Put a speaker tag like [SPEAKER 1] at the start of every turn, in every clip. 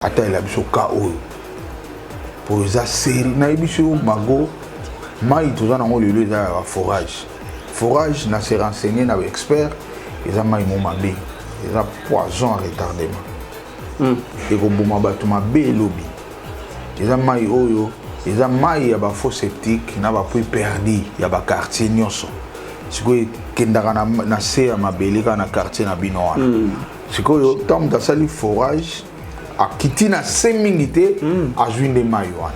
[SPEAKER 1] ata ela biso ka oyo pour eza série na biso mago mai toza nango lelo eza ya forage na se renseigner na expert eza mai mo mabe eza poison à retardement ekoboma bato mabe elobi eza mai oyo eza mai ya bafaux septique na bapui perdi ya baquartier nyonso sikoyo ekendaka na se ya mabele kaka na quartier na bino wana sikoyo ntango moto asali forage akiti na se mingi te azwi nde mai wana.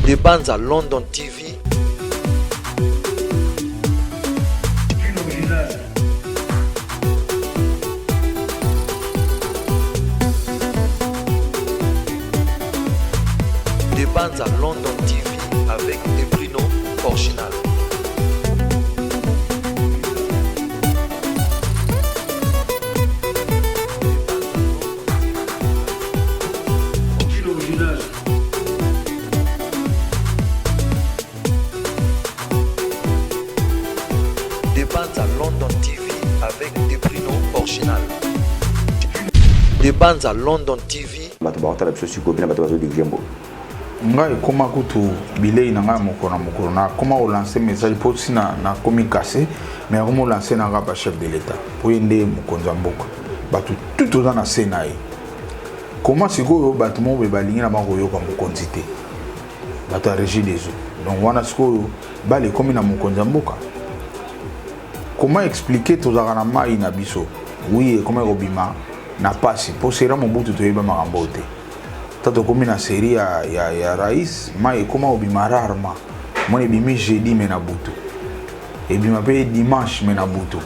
[SPEAKER 2] De Banza London TV. De Banza London TV avec des Bruno original. London TV avec des Bruno original. De Banza London TV.
[SPEAKER 1] Ngai koma kutu bilei na ngai mokolo na koma relancer message pour si na komi cassé mais comment lancer na ba chef de l'état pour yende mokonzi mboka batu tout oza na Sénat comment sikoyo batu mo be balingi na bango yoka mokonzi te batu a régie des eaux donc wana sikoyo bale komi na mokonzi mboka. Comment expliquer tous les mai na biso? Oui, comment robima na pasi pour serra mon bout de yeba marambote. Tato comme na série ya Raïs, mai comment robima rarement. Moi ebimi jeudi mena butu. Ebima pe dimanche mena butu.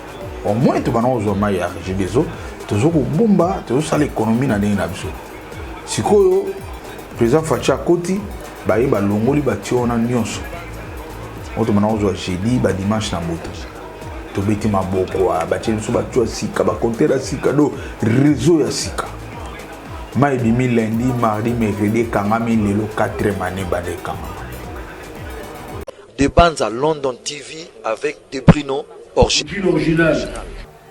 [SPEAKER 1] Au moins tu bana ozo mai ya jeudi zo, tozo ko bomba, tozo sala économie na ndenge na biso. Sikoyo président Facha Koti ba yeba longoli ba tiona nyonso. Oto bana ozo jeudi ba dimanche na butu. Tobeti maboko bacheni so batwa sika ba kontera sika do réseau ya sika mai bimi lundi mardi mercredi kangami lelo 4e année bade kangama.
[SPEAKER 2] De Banza London TV avec des Bruno original.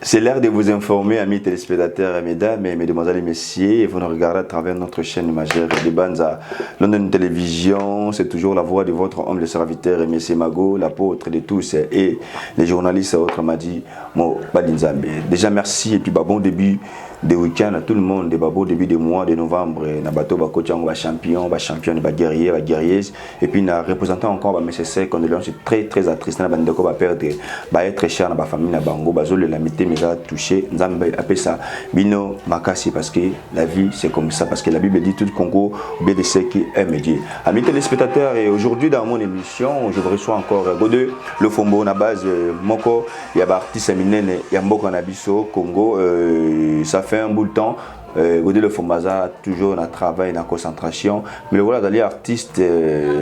[SPEAKER 3] C'est l'heure de vous informer, amis téléspectateurs, mesdames, mesdemoiselles et messieurs, et vous nous regardez à travers notre chaîne majeure de Banza London Télévision. C'est toujours la voix de votre homme de serviteur, M. Mago, l'apôtre de tous, et les journalistes, autres m'a dit, Mo Badinzambe. Déjà, merci, et puis bon début de week-end à tout le monde, de babo début de mois de novembre, na bateau ba coach ba champion, ba guerrier, ba guerrieuse, et puis na représentant encore ba MSC condoléances très attristé na bandeko ba perdre ba être cher na ba famille na bango ba zole la mité mais a touché nzambe appelle ça bino makasi parce que la vie c'est comme ça parce que la Bible dit tout Congo bien de ceux qui aiment Dieu. Amis téléspectateurs, et aujourd'hui dans mon émission, je vous reçois encore Godeux le Fombo na base moko ya ba artiste minene ya mboko na biso Congo ça fait un bout de temps. Godé le Fombaza toujours dans travail, dans concentration. Mais voilà, d'aller artiste,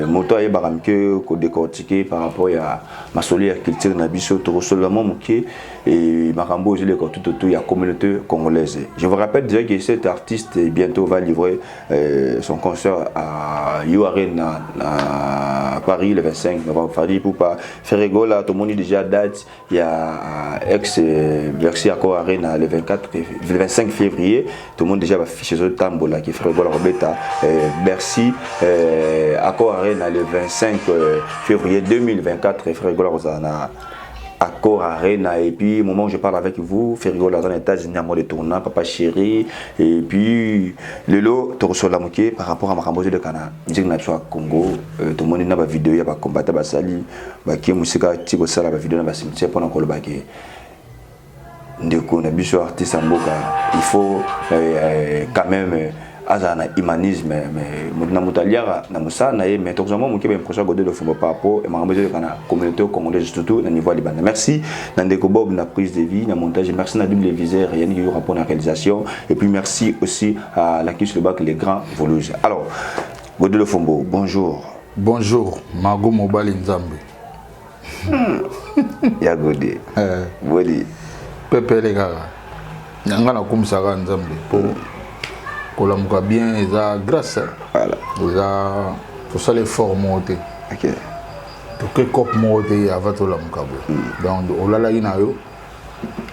[SPEAKER 3] moto et baramke, ko décortiqué par rapport à ma solière culture nabiso, tout seulement mouké et marambo je l'ai tout autour la communauté congolaise. Je vous rappelle déjà que cet artiste bientôt va livrer son concert à Arena à Paris le 25 novembre. Pour pas faire rigolo là, tout le monde déjà date. Il y a ex Bercy Accor Arena le 25 février. Tout le monde déjà va afficher ce tambour là qui ferait la Robeta Bercy Accor Arena le 25 février 2024 et frère Rosana Accor Arena. Et puis au moment où je parle avec vous Ferrigo dans les États-Unis à moi de tournant papa chéri et puis le lot Toroso Lamuké par rapport à Marambozo de Cana musique nature Congo tout le monde n'a pas vidéo il y a pas combattre ba sali ba qui musique tiko sala ba vidéo na ba cimetière pendant qu'on le bagué. Ndeko na biso artiste mboka il faut quand même azana humanisme mais na mutaliara na musana et mais toxamo mo kebe impression Godé le Fombo papo et marambezo kana communauté congolaise surtout na niveau libanais. Merci na Ndeko Bob na prise de vie na montage, merci na double viseur yani yo rapport na réalisation et puis merci aussi à l'Aquis le bac les grands voleuses. Alors Godé le Fombo, bonjour.
[SPEAKER 1] Bonjour Mago Mobali Nzambe.
[SPEAKER 3] Ya Godé. Boli
[SPEAKER 1] Pepe les gars. Nyanga na kumusaka Nzambe pour kolamuka bien eza grâce.
[SPEAKER 3] Voilà.
[SPEAKER 1] Eza tout ça les formes monter.
[SPEAKER 3] OK.
[SPEAKER 1] To que cop monter avant to lamuka. Donc olala ina yo.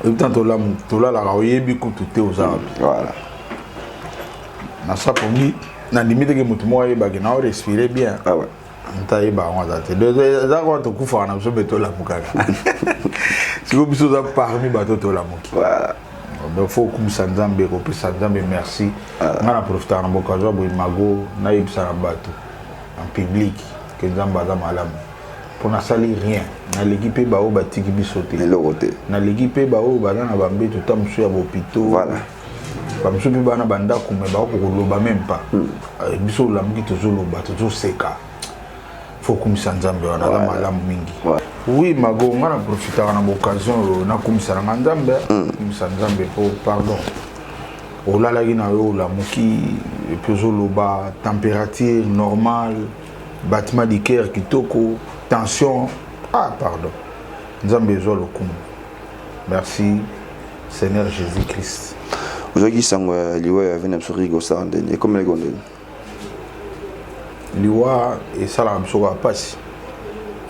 [SPEAKER 1] Et tant to la oyebi ko tout te aux arbres.
[SPEAKER 3] Voilà.
[SPEAKER 1] na ça pour lui na limite que mutu mo yeba que na respirer bien
[SPEAKER 3] ah ouais
[SPEAKER 1] nta yeba on va te za ko to kufa na so beto la mukaka si ko biso za parmi bato to la muki
[SPEAKER 3] voilà
[SPEAKER 1] donc faut comme sanzambe ko pe sanzambe merci ngana profiter na bokazo bo mago na yebisa na bato en public que nzamba za malamu pour na sali rien na l'équipe ba o batiki biso te na l'équipe ba o ba na bambe tout temps monsieur ya hôpital
[SPEAKER 3] voilà
[SPEAKER 1] ba monsieur pe bana banda ko me ba ko loba même pas biso la muki toujours loba toujours seka faut comme sanzambe wana za malamu mingi oui mago ngana profiter na occasion na kumisa na nzambe kumisa nzambe pour pardon olala gina yo la muki peso loba température normale battement du cœur kitoko tension pardon nzambe zo lokumu merci Seigneur Jésus-Christ
[SPEAKER 3] aujourd'hui sangwa liwa vena msurigo sandene comme les gondel
[SPEAKER 1] liwa et sala msoga passe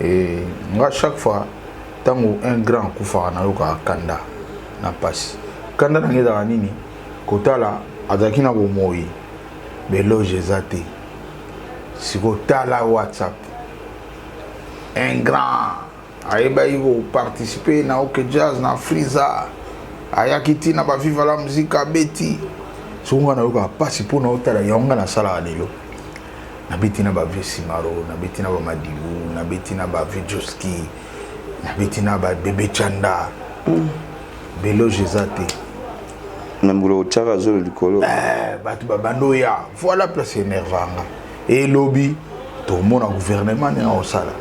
[SPEAKER 1] et nga chaque fois tango un grand kufa na yoka kanda na passe kanda na ngeza nini kotala azaki na bomoyi beloge zate siko tala WhatsApp un grand ayeba iko participer na OK Jazz na Friza ayakiti na ba viva la musique beti sunga na yoka passe pour na otala yonga na sala lelo na beti na ba Vesimaro na beti na ba Madibu na beti na ba Vijoski na beti na ba Bebe Chanda beloge zate
[SPEAKER 3] na mbulo chara zolo likolo
[SPEAKER 1] batu babando ya voilà place énervanga et lobby tout le monde gouvernement n'est au sala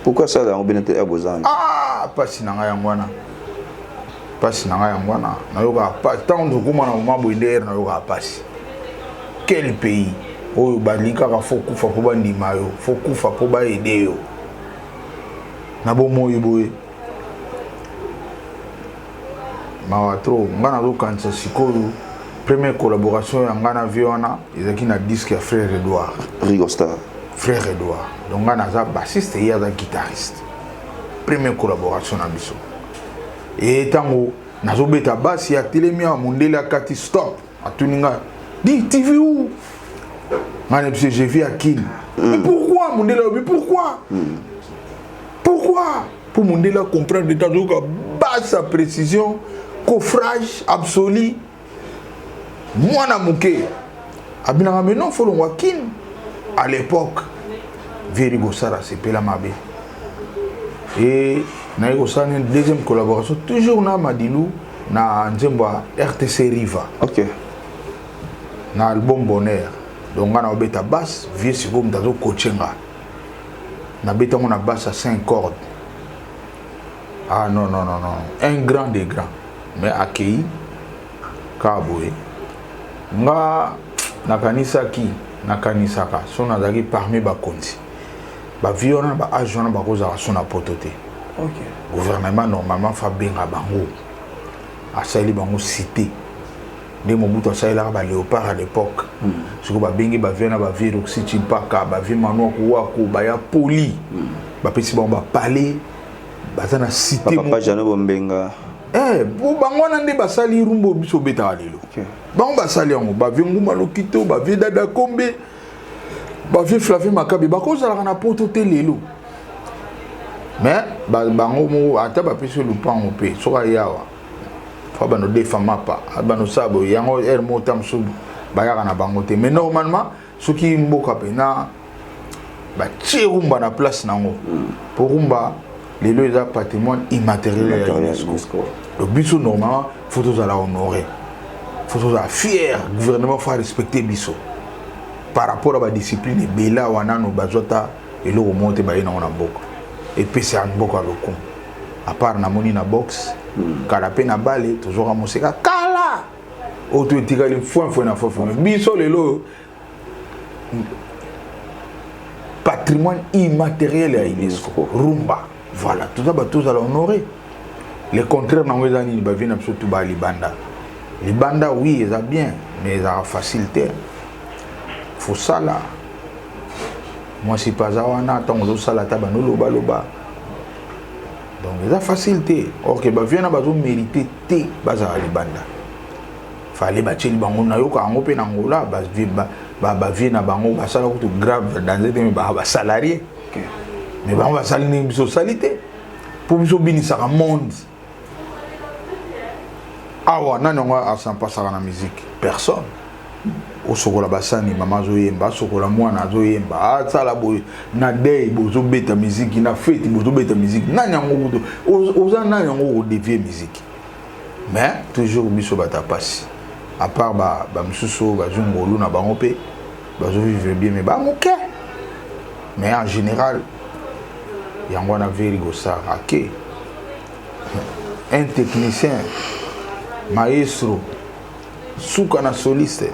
[SPEAKER 3] pourquoi ça là on benete abozang
[SPEAKER 1] pas sinanga yangwana pas sinanga yangwana na yoka pas tant de kuma na mambo nder na yoka pas quel pays oyo balika ka foku fa ko bandima yo foku fa ko ba aider yo na bomo yiboye mawatro ngana do kansa sikoyo première collaboration ya ngana viona ezaki na disque ya frère Edouard
[SPEAKER 3] Rigostar
[SPEAKER 1] frère Edouard donc ngana za bassiste et za guitariste première collaboration na biso et tango nazo beta basse ya telemia mondela kati stop atuninga di TV où ngana parce que j'ai vu à Kin mais pourquoi mondela mais pourquoi pour mondela comprendre de tango basse à précision coffrage absolu mwana muke abinanga mais non folon wakin à l'époque Verigo Sara c'est pela mabe et na yego sana deuxième collaboration toujours na Madilou na nzemba RTC Riva
[SPEAKER 3] OK
[SPEAKER 1] na album Bonheur donc na obeta basse vieux siko mtazo coachinga na beta mon basse à 5 cordes non un grand des grands mais accueilli kaboé nga nakanisaka so nazaki parmi bakonzi baviona ba agent ba kozaka so na potote
[SPEAKER 3] OK
[SPEAKER 1] gouvernement normalement fa benga bango asali bango cité de mobutu asalaka ba léopard à l'époque siko ba bengi ba viona ba viroxy chipaka ba vi mano ko ba ya poli ba pesi bango ba palais bazana cité
[SPEAKER 3] papa jano bombenga
[SPEAKER 1] bo bango na nde basali rumbo biso beta lelo bango basali yango bavie nguma lokito bavie dada kombe bavie Flavie Makabi bakozalaka na poto te lelo mais bango mo ata bapesi lupango mpe soka yawa fa bano defa mapa bano sabo yango mota msubu bayaka na bango te mais normalement soki mboka pe na batie rumba na place nango po rumba lelo eza patrimoine immatériel ya UNESCO donc biso normalement faut tous la honorer faut tous fier gouvernement faut respecter biso par rapport à la discipline bela wana no bazota eloko monte ba ina na mboka et puis c'est un mboka lokum à part na moni na box kala pe na balé toujours à moseka kala auto etikali foi na biso lelo patrimoine immatériel ya UNESCO rumba. Voilà, tout ça, tous à l'honorer. Le contraire, nous avons surtout les bandas. Les bandas, oui, ils ont bien, mais ils ont facilité. Il faut ça là. Moi, si pas ça, on attend ça là, nous loba. Donc, ils ont facilité. Or, que bien, nous avons mérité les bandas. fallait battre bango na yoka ango pe na ngola ba vie na bango ba sala ko grave dans des ba salarié mais bango ba salini biso salité pour biso binisa ka monde awa nani ngo asan pasaka na musique personne au sokola basani mama zo yemba sokola mwana zo yemba atsala boy na day bozo beta musique na fête bozo beta musique nani ngo oza nani ngo dévier musique mais toujours biso bata passe à part ba msuso ba zungolu na bango pe bazo vivre bien mais ba moké mais en général yango na Verigo Sarake un technicien maestro suka na soliste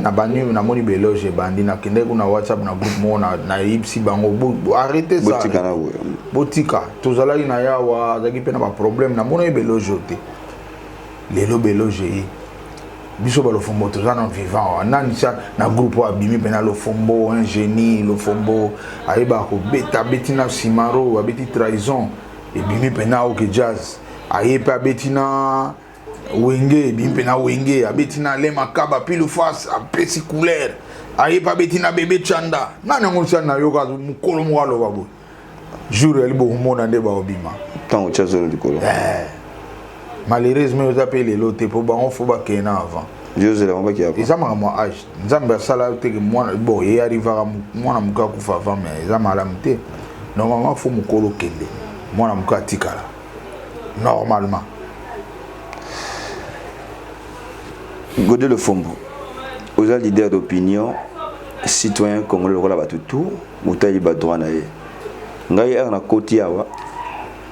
[SPEAKER 1] na bani na moni beloge bandi na kende kuna WhatsApp na groupe mona na ipsi bango arrêtez ça botika tozala ina yawa zaki pe na ba problème na mona beloge te lelo beloge biso ba lo fombo tozana vivant nani cha na groupe wa bimi pe na lo fombo un génie lo fombo aiba ko beta betina simaro abeti trahison et bimi pe na o ke jazz ayepa betina wenge bimpe na wenge abetina le makaba pile face a pesi couleur ayepa betina bébé chanda nana ngolisa na yoka mukolo mwalo babo jour elle bo mona nde ba obima
[SPEAKER 3] tant au chazo likolo
[SPEAKER 1] malheureusement vous appelez l'autre pour ba on faut ba kena avant
[SPEAKER 3] Dieu là on va qui a
[SPEAKER 1] ils ama moi âge nzamba sala te que moi bon et arrivera moi muka kufa avant mais ils ama la mte normalement faut mukolo kende moi muka tikala normalement
[SPEAKER 3] Godé le Fombo, aux leaders d'opinion, citoyens congolais le là tout, mutayi ba droit na ye. Ngai er na koti awa,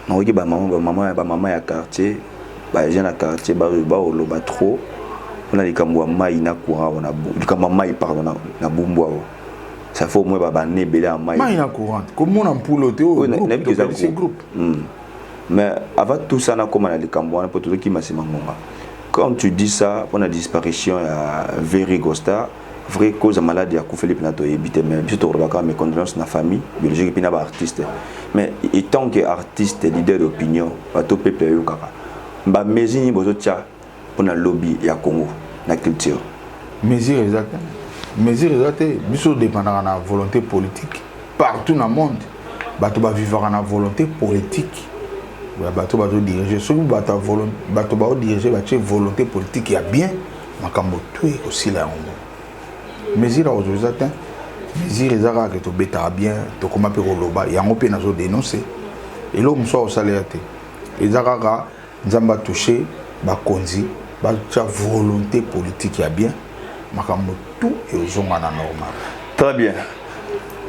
[SPEAKER 3] na oki ba maman ya quartier, ba jeune na quartier ba olo ba trop. On a likambo mai na courant na bu, likambo mai pardon na bumbu awa. Ça faut moi ba bané belé en mai.
[SPEAKER 1] Mai na courant, comme on empouloté au groupe.
[SPEAKER 3] Mais avant tout ça na comme na likambo na poto ki masima ngonga. Quand tu dis ça, pour la disparition à Verigo Star, vraie cause de maladie à Koufeli Pinato et Bité, mais je te remercie mes condoléances à la famille, biologique et artiste. Mais étant que artiste, leader d'opinion, à tout peuple yokara, bah mesini bozotia pour la lobby et à Congo, la culture.
[SPEAKER 1] Mesure exacte, biso dépendant de la volonté politique partout dans le monde, bah tu vas vivre en volonté politique. Bato bato diriger celui bato volonté bato bato diriger bato volonté politique ya bien makambo tout aussi là on mesure aujourd'hui atteint mesure ezaka que to beta bien to comment pe koloba yango pe nazo dénoncer et l'homme soit au salaire te ezaka nzamba toucher ba konzi ba volonté politique ya bien makambo tout et ozonga na normal.
[SPEAKER 3] Très bien.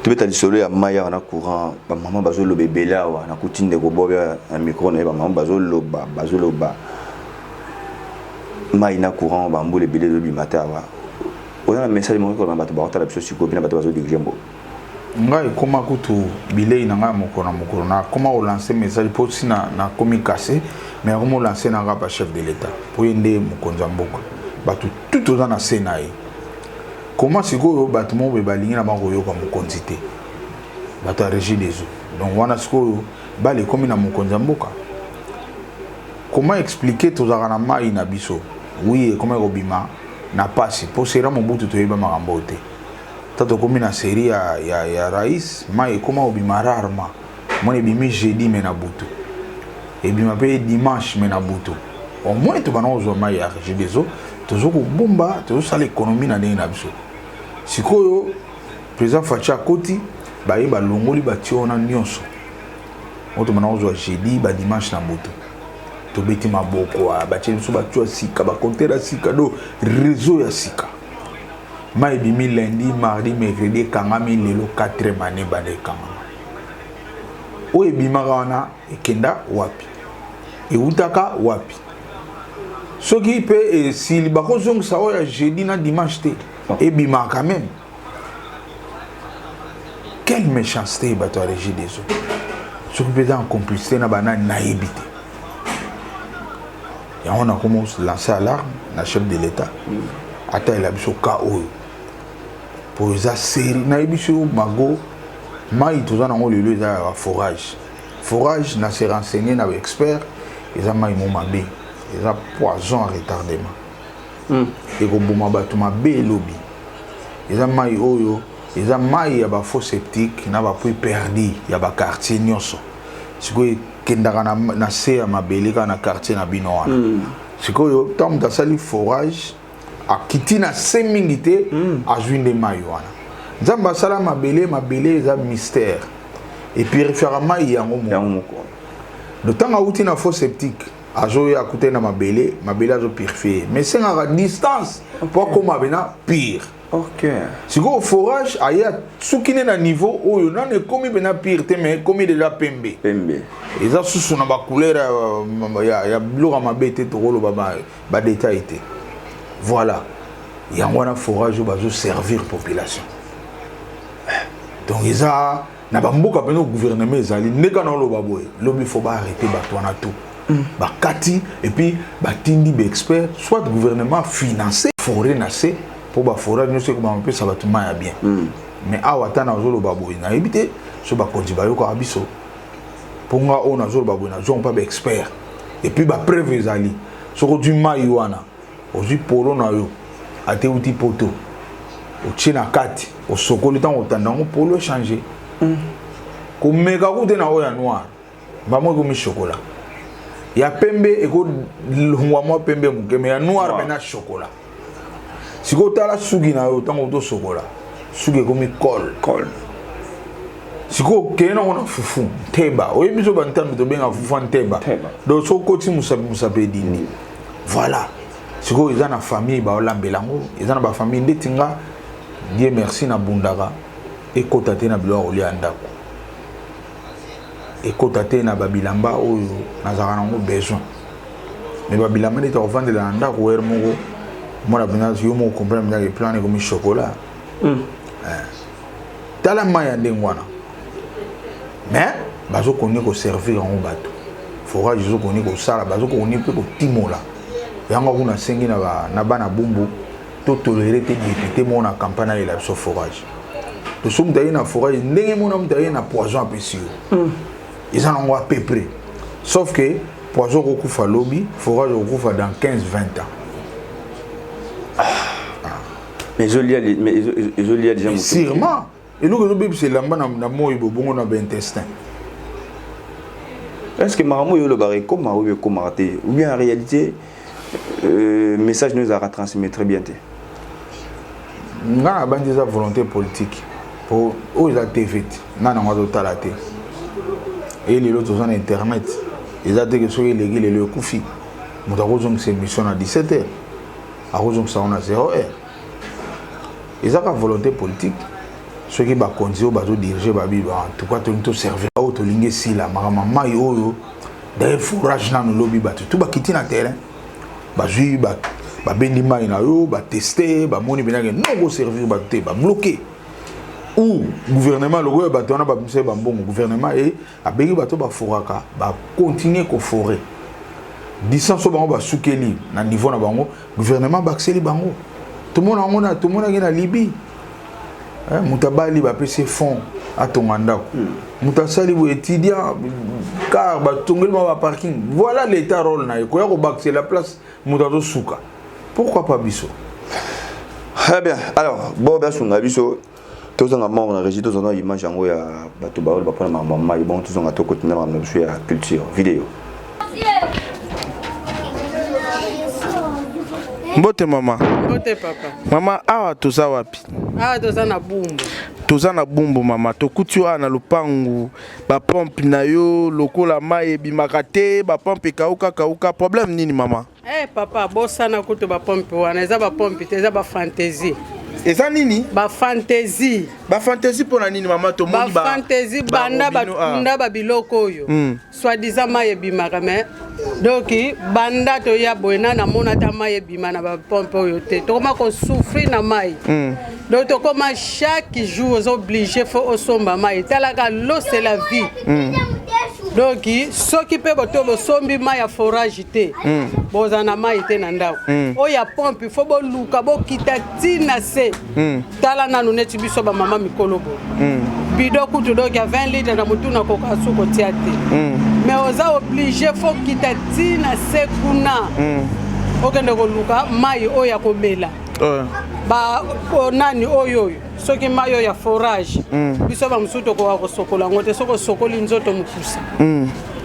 [SPEAKER 3] Tu veux dissoler à Maya en courant, maman bazo le bébé là, on a coutine de gobo un micro, maman bazo loba, Maya courant, bambou le bébé de bimata. On a un message de mon corps, on a la personne sur copine, on a bazo de glembo.
[SPEAKER 1] Ngai comment kutu bilei na ngai mokona na comment on lancer message pour si na komi cassé mais comment lancer na ba chef de l'état pour yende mokonza mboka batu tout aux na Sénat. Comment c'est que bâtiment be balingi na bango yo comme quantité bata régie des eaux donc wana siko bale comme na mokonza mboka comment expliquer to za na mai na biso oui comment obima na passe pour sera mon butu to yeba makambo te tato comme na série ya rais mai comment obima rarement mon ebimi jeudi mais na butu et bima pe dimanche mais na butu au moins to bana ozo mai ya régie des eaux toujours ko bomba to ça l'économie na ndenge na biso sikoyo président Facha Koti ba yeba longoli ba tiona nyonso oto mana ozo jeudi ba dimanche na moto to beti maboko ba tsheliso ba tshwa sika ba kontera sika do réseau ya sika mai bimi lundi mardi mercredi kangami lelo 4 mane ba de kangama o ebima wana ekenda wapi e utaka wapi soki pe si bako zong sa o ya jeudi na dimanche te et bima quand même. Quelle méchanceté bato à régie des eaux. Ce qui peut en complicité na bana naïbité. Et on a commencé à lancer l'alarme, la chef de l'État. Attends, il a mis au KO. Pour les série, naïbicho mago, maï tout ça dans le lieu de forage. Forage n'a se renseigné avec expert, ils ont maï mon mabé. ils ont poison à retardement. Et comme boma bato mabe lobby. Ils ont mai oyo, ils ont mai ya ba faux sceptique, na ba puis perdu, ya ba quartier nyonso. Sikoyo kendaka na se ya mabeleka na quartier na bino wana. Sikoyo tant da sali forage a kiti na se mingi te a joindre mai wana. Nzamba sala mabele eza mystère. Et puis référemment mai yango moko. Le temps a outi na faux sceptique. Azo ya côté na mabele azo purifier. Mais c'est à distance pour comme abena pire.
[SPEAKER 3] OK.
[SPEAKER 1] Si go forage aya soukine na niveau oyo na ne komi bena pire te mais komi déjà pembe. Et ça sous na ba couleur ya blora mabete to rolo ba détail te. Voilà. Yango na forage bazo servir population. Donc ils a na bamboka peno gouvernement ezali ndeka na lo baboye. Lobi faut ba arrêter bato na tout. Bakati et puis batindi be expert soit gouvernement financé forêt nassé pour ba forêt nous c'est comment on peut ça va tout mal bien mais awata na zolo baboy na ebité so ba konji ba yoko abiso pour nga on na zolo baboy na zon pas be expert et puis ba preuve ezali so du mayuana ozi polo na yo ate uti poto o china kati o sokoli tan otanda ngo polo changer ko mega ko de na oya noir ba mo ko mi chocolat. Il y a pembe et ko longwa pembe muke mais ya noir bena chocolat. Si ko tala sugi na yo tango to chocolat. Sugi ko mi col. Si ko kena ona fufu teba. Oye biso bantam to benga fufu teba. Do so ko ti musabe dini. Voilà. Si ko ils na famille ba olambelango, ils na ba famille ndetinga Dieu merci na bundaka et kotate na bilo oli andako. Et côté na babilamba oyo nazaka nango besoin mais babilamba neta vendre la ndako wer moko moi la bina yo mo comprendre na le plan comme chocolat tala maya ndengwana mais bazo konni ko servir en bateau forage zo konni ko sala bazo konni pe ko timola yango kuna sengi na bana bumbu to tolérer te député mon na campagne la so forage to somme d'ailleurs na forage ndenge mon am d'ailleurs na poison apesio ils en ont à peu près. Sauf que poison recouvre lobby, forage recouvre dans 15-20 ans.
[SPEAKER 3] Mais je lis déjà.
[SPEAKER 1] Sûrement. Et nous, c'est là-bas, on a un intestin.
[SPEAKER 3] Est-ce que Maramou est le barré comme Maramou est comme raté? Ou bien en réalité, le message nous a retransmis très bien.
[SPEAKER 1] Nous avons des volonté politique. Pour eux, ils ont été faits. Nous avons été et les autres ont internet. Ils ont dit que les légués les koufi. Nous avons une mission à 17h. Nous avons à 0h. Ils ont une volonté politique. Ceux qui ont conduit, ils ont dirigé, en tout cas, ils ont servi. Ils ont servi si la maman yo d'ailleurs forage dans le lobby tout ba quitter na terrain. Ba jui ba bendi mai na yo ba tester ba moni benanga non go servir ba te ba bloquer. Ou gouvernement le gouvernement batona ba monsieur ba bon gouvernement et a bengi bato ba foraka ba continuer ko forer distance bango ba soukeli na niveau na bango gouvernement ba accélérer bango tout le monde na Libye mutabali ba pc fond atonganda mutasali bo étudiant car ba tongeli ba parking voilà l'état rôle na ko ya ko baxer la place mutazo souka pourquoi pas biso.
[SPEAKER 3] Très bien, alors bon ben sunga biso tous en amont on régie tous en image en ya bato ba ba prendre maman et bon tous en to continuer na sur la culture vidéo.
[SPEAKER 4] Mbote mama.
[SPEAKER 5] Mbote papa.
[SPEAKER 4] Mama awa toza wapi?
[SPEAKER 5] Awa toza na bumbu.
[SPEAKER 4] Toza na bumbu mama. Tokuti wa na lupangu ba pompe na yo lokola mai ebimaka te ba pompe kauka problème nini mama?
[SPEAKER 5] Papa bosana kutu ba pompe wana eza ba pompe te eza ba fantaisie.
[SPEAKER 4] Eza nini?
[SPEAKER 5] Ba fantaisie.
[SPEAKER 4] Ba fantaisie pona nini mama to moni
[SPEAKER 5] ba fantaisie banda batunda ba biloko oyo. Soit disant mai ebimaka mais donc banda to ya boena na mona ta mai ebima na ba pompe oyo te. To koma ko souffrir na mai. Donc to koma chaque jour aux obligés faut osomba mai. Talaka l'eau c'est la vie. Donc ceux qui peuvent boto sombi mai à forage te. Bozana mai te na ndako. Oya pompe il faut bo luka bo kita tina se. Tala na nuneti biso ba mama mikolo bo. bido kutu donc ya 20 litres na mutu na koka suko tia te mais oza obligé faut kita tina sekuna okende koluka mai oya komela ba nani oyo soki mai oya forage biso ba musuto ko sokola ngote soko sokoli nzoto mukusa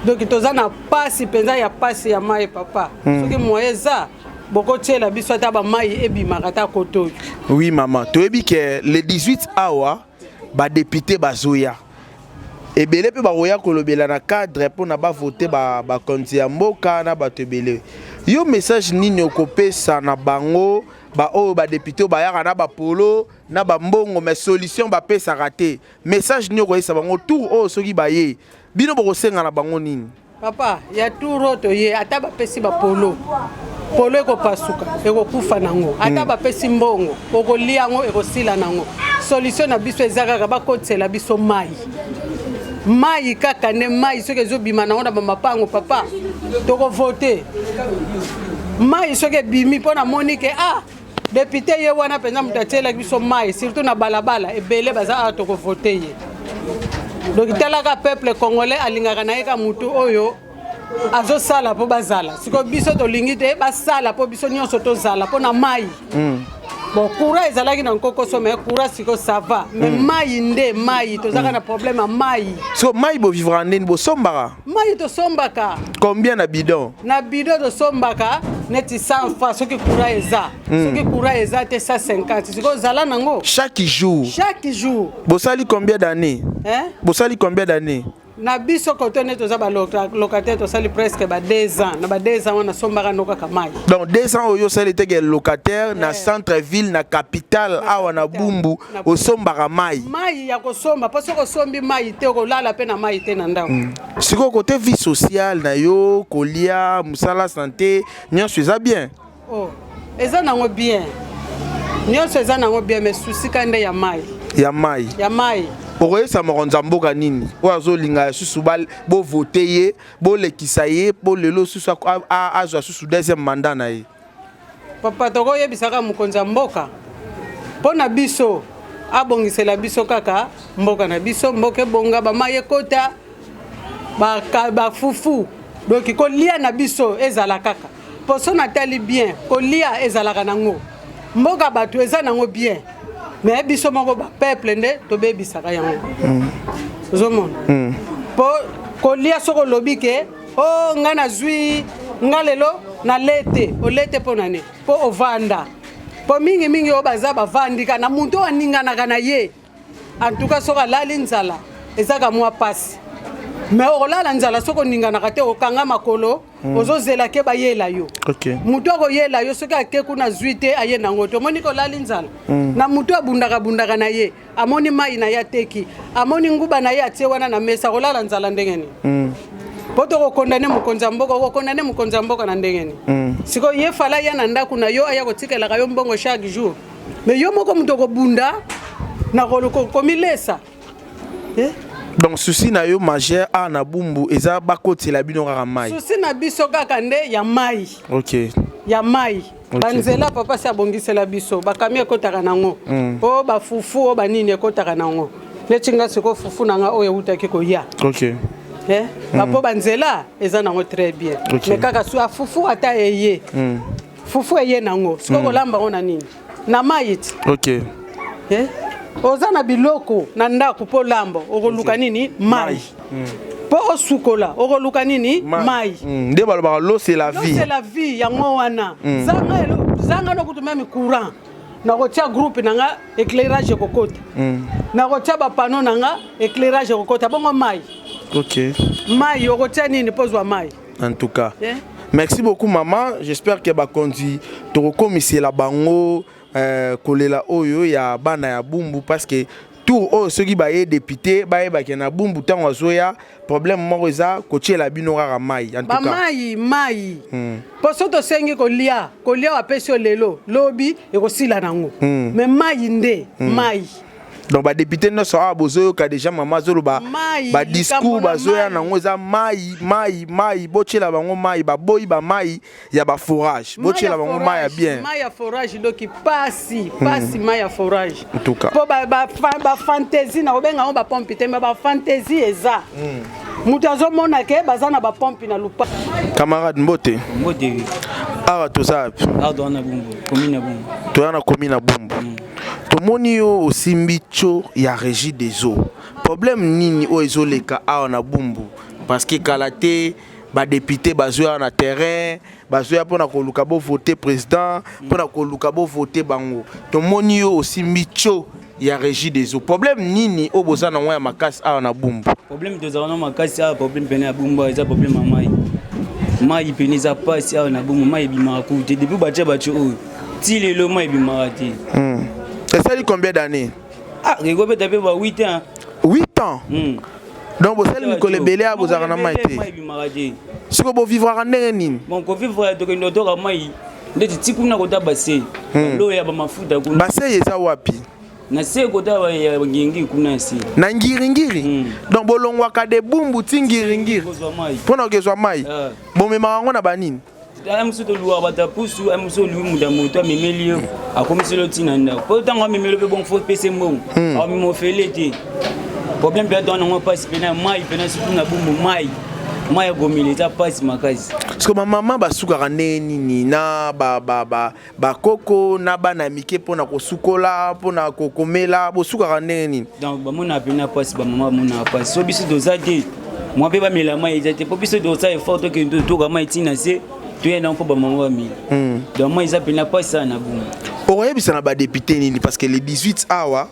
[SPEAKER 5] donc toza na pasi penza ya pasi ya mai papa soki moyeza boko tiela biso ata ba mai ebimaka ta koto.
[SPEAKER 4] Oui maman, toyebi ke le 18 awa ba député bazoya ebele pe baroya kolobela na cadre pour na ba voter ba konti ya mboka na ba tebele. Yo message nini okopesa na bango ba o ba député ba yaka na ba polo na ba mbongo mais solution ba pesa raté. Message nini okoyesa bango tour o soki ba ye bino boko senga na bango nini?
[SPEAKER 5] Papa ya tour to ye ata ba pesi ba polo polo eko pasuka eko kufa nango ata ba pesi mbongo oko liango eko sila nango solution na biso ezaka ba kotela biso mai mai kaka ne mai soki ezobima nango na bamapango papa toko vote mai soki ebimi mpo na moni ke député ye wana mpenza moto atielaki biso mai surtout na balabala ebele baza toko vote ye donc talaka peuple congolais alingaka na ye ka mutu oyo azosala po bazala siko biso tolingi te basala po biso nyonso tozala po na mai bon courant ezalaki na nkokoso mais courant siko ça va mais mai nde mai tozaka na problème à mai
[SPEAKER 4] so mai bo vivre ndeni bo sombaka
[SPEAKER 5] mai to sombaka
[SPEAKER 4] combien na bidon to
[SPEAKER 5] sombaka neti 100 fois soki courant eza soki courant eza te 150 siko zala nango
[SPEAKER 4] chaque jour bo sali combien d'années
[SPEAKER 5] na biso kotone toza ba locataire to sali presque ba 2 ans na ba 2 ans wana sombaka noka kamai
[SPEAKER 4] donc 2 ans oyo sali te locataire na centre ville na capitale awa na Bumbu o sombaka mai
[SPEAKER 5] ya ko somba parce que sombi mai te ko lala pe na mai te na ndako
[SPEAKER 4] siko côté vie sociale na yo kolia musala santé nyonso eza bien
[SPEAKER 5] eza nango bien nyonso eza nango bien mais souci kande ya mai
[SPEAKER 4] okoyesa mokonza mboka nini oyo azolinga susu bo vote ye bo lekisa ye bo lelo susu azwa susu deuxième mandat na ye
[SPEAKER 5] papa tokoyebisaka mokonza mboka mpo na biso abongisela biso kaka mboka na biso mboka ebonga bamai ekota bafufu donc kolia na biso ezala kaka poso natali bien kolia ezalaka nango mboka bato eza nango bien mais biso moko ba peuple nde tobebisaka yango ozomona po kolia soko lobi ke nga nazwi nga lelo na lete olete po nane po ovanda po mingi o baza bavandika na muntu aninganaka na ye en tout cas soko alali nzala ezaka mwa pasi mais olala nzala soko ninganaka te okanga makolo ozozela ke bayela yo mutu akoyela yo soki ake kuna zwi te aye nango te omoni kolali nzala na mutu abundaka na ye amoni mai na ye ateki amoni nguba na ye atie wana na mesa kolala nzala ndengeni po tokokondane mokonzi ya mboka na ndengeni siko ye fala ya na ndako na yo aya kotikelaka yo mbongo chaque jour mais yo moko mutu okobunda na komilesa
[SPEAKER 4] donc souci na yo majeur na Bumbu eza bakotela bino kaka mai
[SPEAKER 5] souci na biso kaka nde ya mai ya mai banzela papa si abongisela biso bakami ekotaka nango o bafufu o banini ekotaka nango netinga siko fufu nanga oyo eutaki koya bapo banzela eza nango très bien mais kaka su afufu ata eye fufu eye nango siko kolamba ngo na nini na mai ti oza na biloko na ndako po lambo okoluka nini mai po osukola okoluka nini mai
[SPEAKER 4] nde balobaka l'eau c'est la
[SPEAKER 5] vie yango wana zanga nokutu meme courant nakotia groupe nanga éclairage ekokota nakotia bapano nanga éclairage ekokota bongo mai mai okotia nini pozwa mai
[SPEAKER 4] en tout cas merci beaucoup maman j'espère que bakonzi tokokomisela bango kolela oyo ya bana ya Bumbu parce que tout ceux qui baye député baye bakena Bumbu tango azoya problème moko eza kotiela bino kaka mai en tout cas
[SPEAKER 5] mai poso to sengi kolia wa pesio lelo lobi ekosila nango mais mai nde mai
[SPEAKER 4] donc ba député no so abozo ka déjà mama zolo ba discours bazoya nango za mai bochela bango mai ba boyi ba mai ya ba forage bochela bango mai ya bien
[SPEAKER 5] mai ya forage donc pasi mai ya forage
[SPEAKER 4] en tout cas
[SPEAKER 5] po ba fantaisie na obenga ba pompe te ba fantaisie eza mutu azomona ke baza na ba pompe na lupa
[SPEAKER 4] camarade Mbote awa tozapi
[SPEAKER 6] na Bumbu commune Bumbu
[SPEAKER 4] toyana commune Bumbu tomoni yo osimbi tcho ya régie des eaux problème nini o ezoleka awa na Bumbu parce que kalate ba député bazoya na terrain bazoya pona ko luka bo voter président pona ko luka bo voter bango tomoni yo osimbi tcho ya régie des eaux problème nini o bozana ya makasi awa na Bumbu
[SPEAKER 6] problème tozana makasi awa problème pene ya Bumbu eza problème mai mai pene za pasi awa na Bumbu mai bimaka kuti depuis bacha oyo ti lelo mai bimaka te
[SPEAKER 4] ça dit combien d'années
[SPEAKER 6] Rigo peut taper 8 ans
[SPEAKER 4] 8 ans donc vous allez Nicolas Belé à vous arrêter maïté ce que vous vivre en nini
[SPEAKER 6] bon ko vivre to kendo to ka mai ndeti tikuna ko tabase lo ya ba mafuta kuna
[SPEAKER 4] base yeza wapi
[SPEAKER 6] na se ko ta ya ngingi kuna si
[SPEAKER 4] na ngiri donc bolongwa ka de Bumbu tingiri pona kezwa mai bon me marango na banini
[SPEAKER 6] amuso to luwa bata pusu amuso lu muda moto memelio akomiselo tinanda po tango memelo pe bon fo pese mbongo a mi mo felete problème pe don ngo passe pena mai pena surtout na Bumbu mai gomile ta passe makazi
[SPEAKER 4] parce que ma maman basuka nini na ba koko na bana mike pona ko sukola pona ko komela bosuka nini
[SPEAKER 6] donc ba mona pena passe ba maman mona passe so biso dozade moi pe ba mela mai ezate po biso doza effort to ke to ka mai tina se tu es non pour ba maman mi donc moi ils appellent pas ça na Bumbu
[SPEAKER 4] oyebisa na ba député nini parce que les 18 awa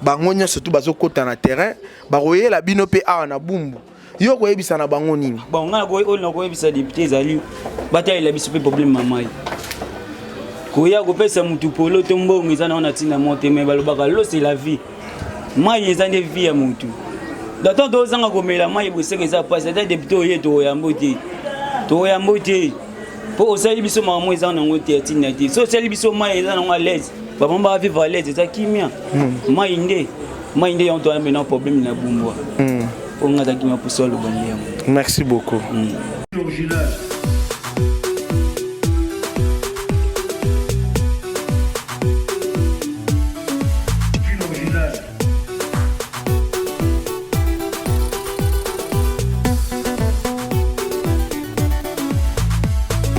[SPEAKER 4] bango surtout bazokota na terrain ba royela bino pe awa na Bumbu yo koyebisa na bango nini
[SPEAKER 6] bon nga ko na koyebisa député zali bataille biso pe problème mamai koya ko pesa mutu polo to mbongo izana ona tina monte mais balobaka lo c'est la vie mai ezande vie ya mutu dato to zanga komela mai bosenge za passe da député oye to ya mbote po osali biso mamo ezana ngo te tina te so osali biso mai ezana ngo à l'aise ba mamba va vivre à l'aise ça kimia mai nde yon to amena problème na Bumbu on a d'accueillir pour ça le bon lien.
[SPEAKER 4] Merci beaucoup.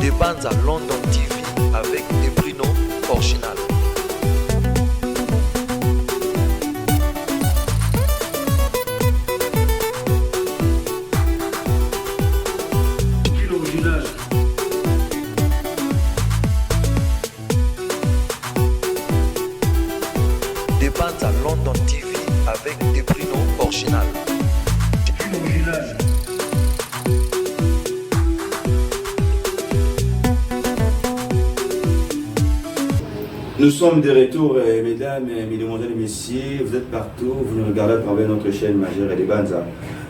[SPEAKER 2] Des bandes à London TV avec des Bruno original. Des bandes à London TV avec des Bruno original.
[SPEAKER 3] Nous sommes de retour, mesdames, mesdemoiselles et messieurs. Vous êtes partout, vous nous regardez à travers notre chaîne majeure et des bandes à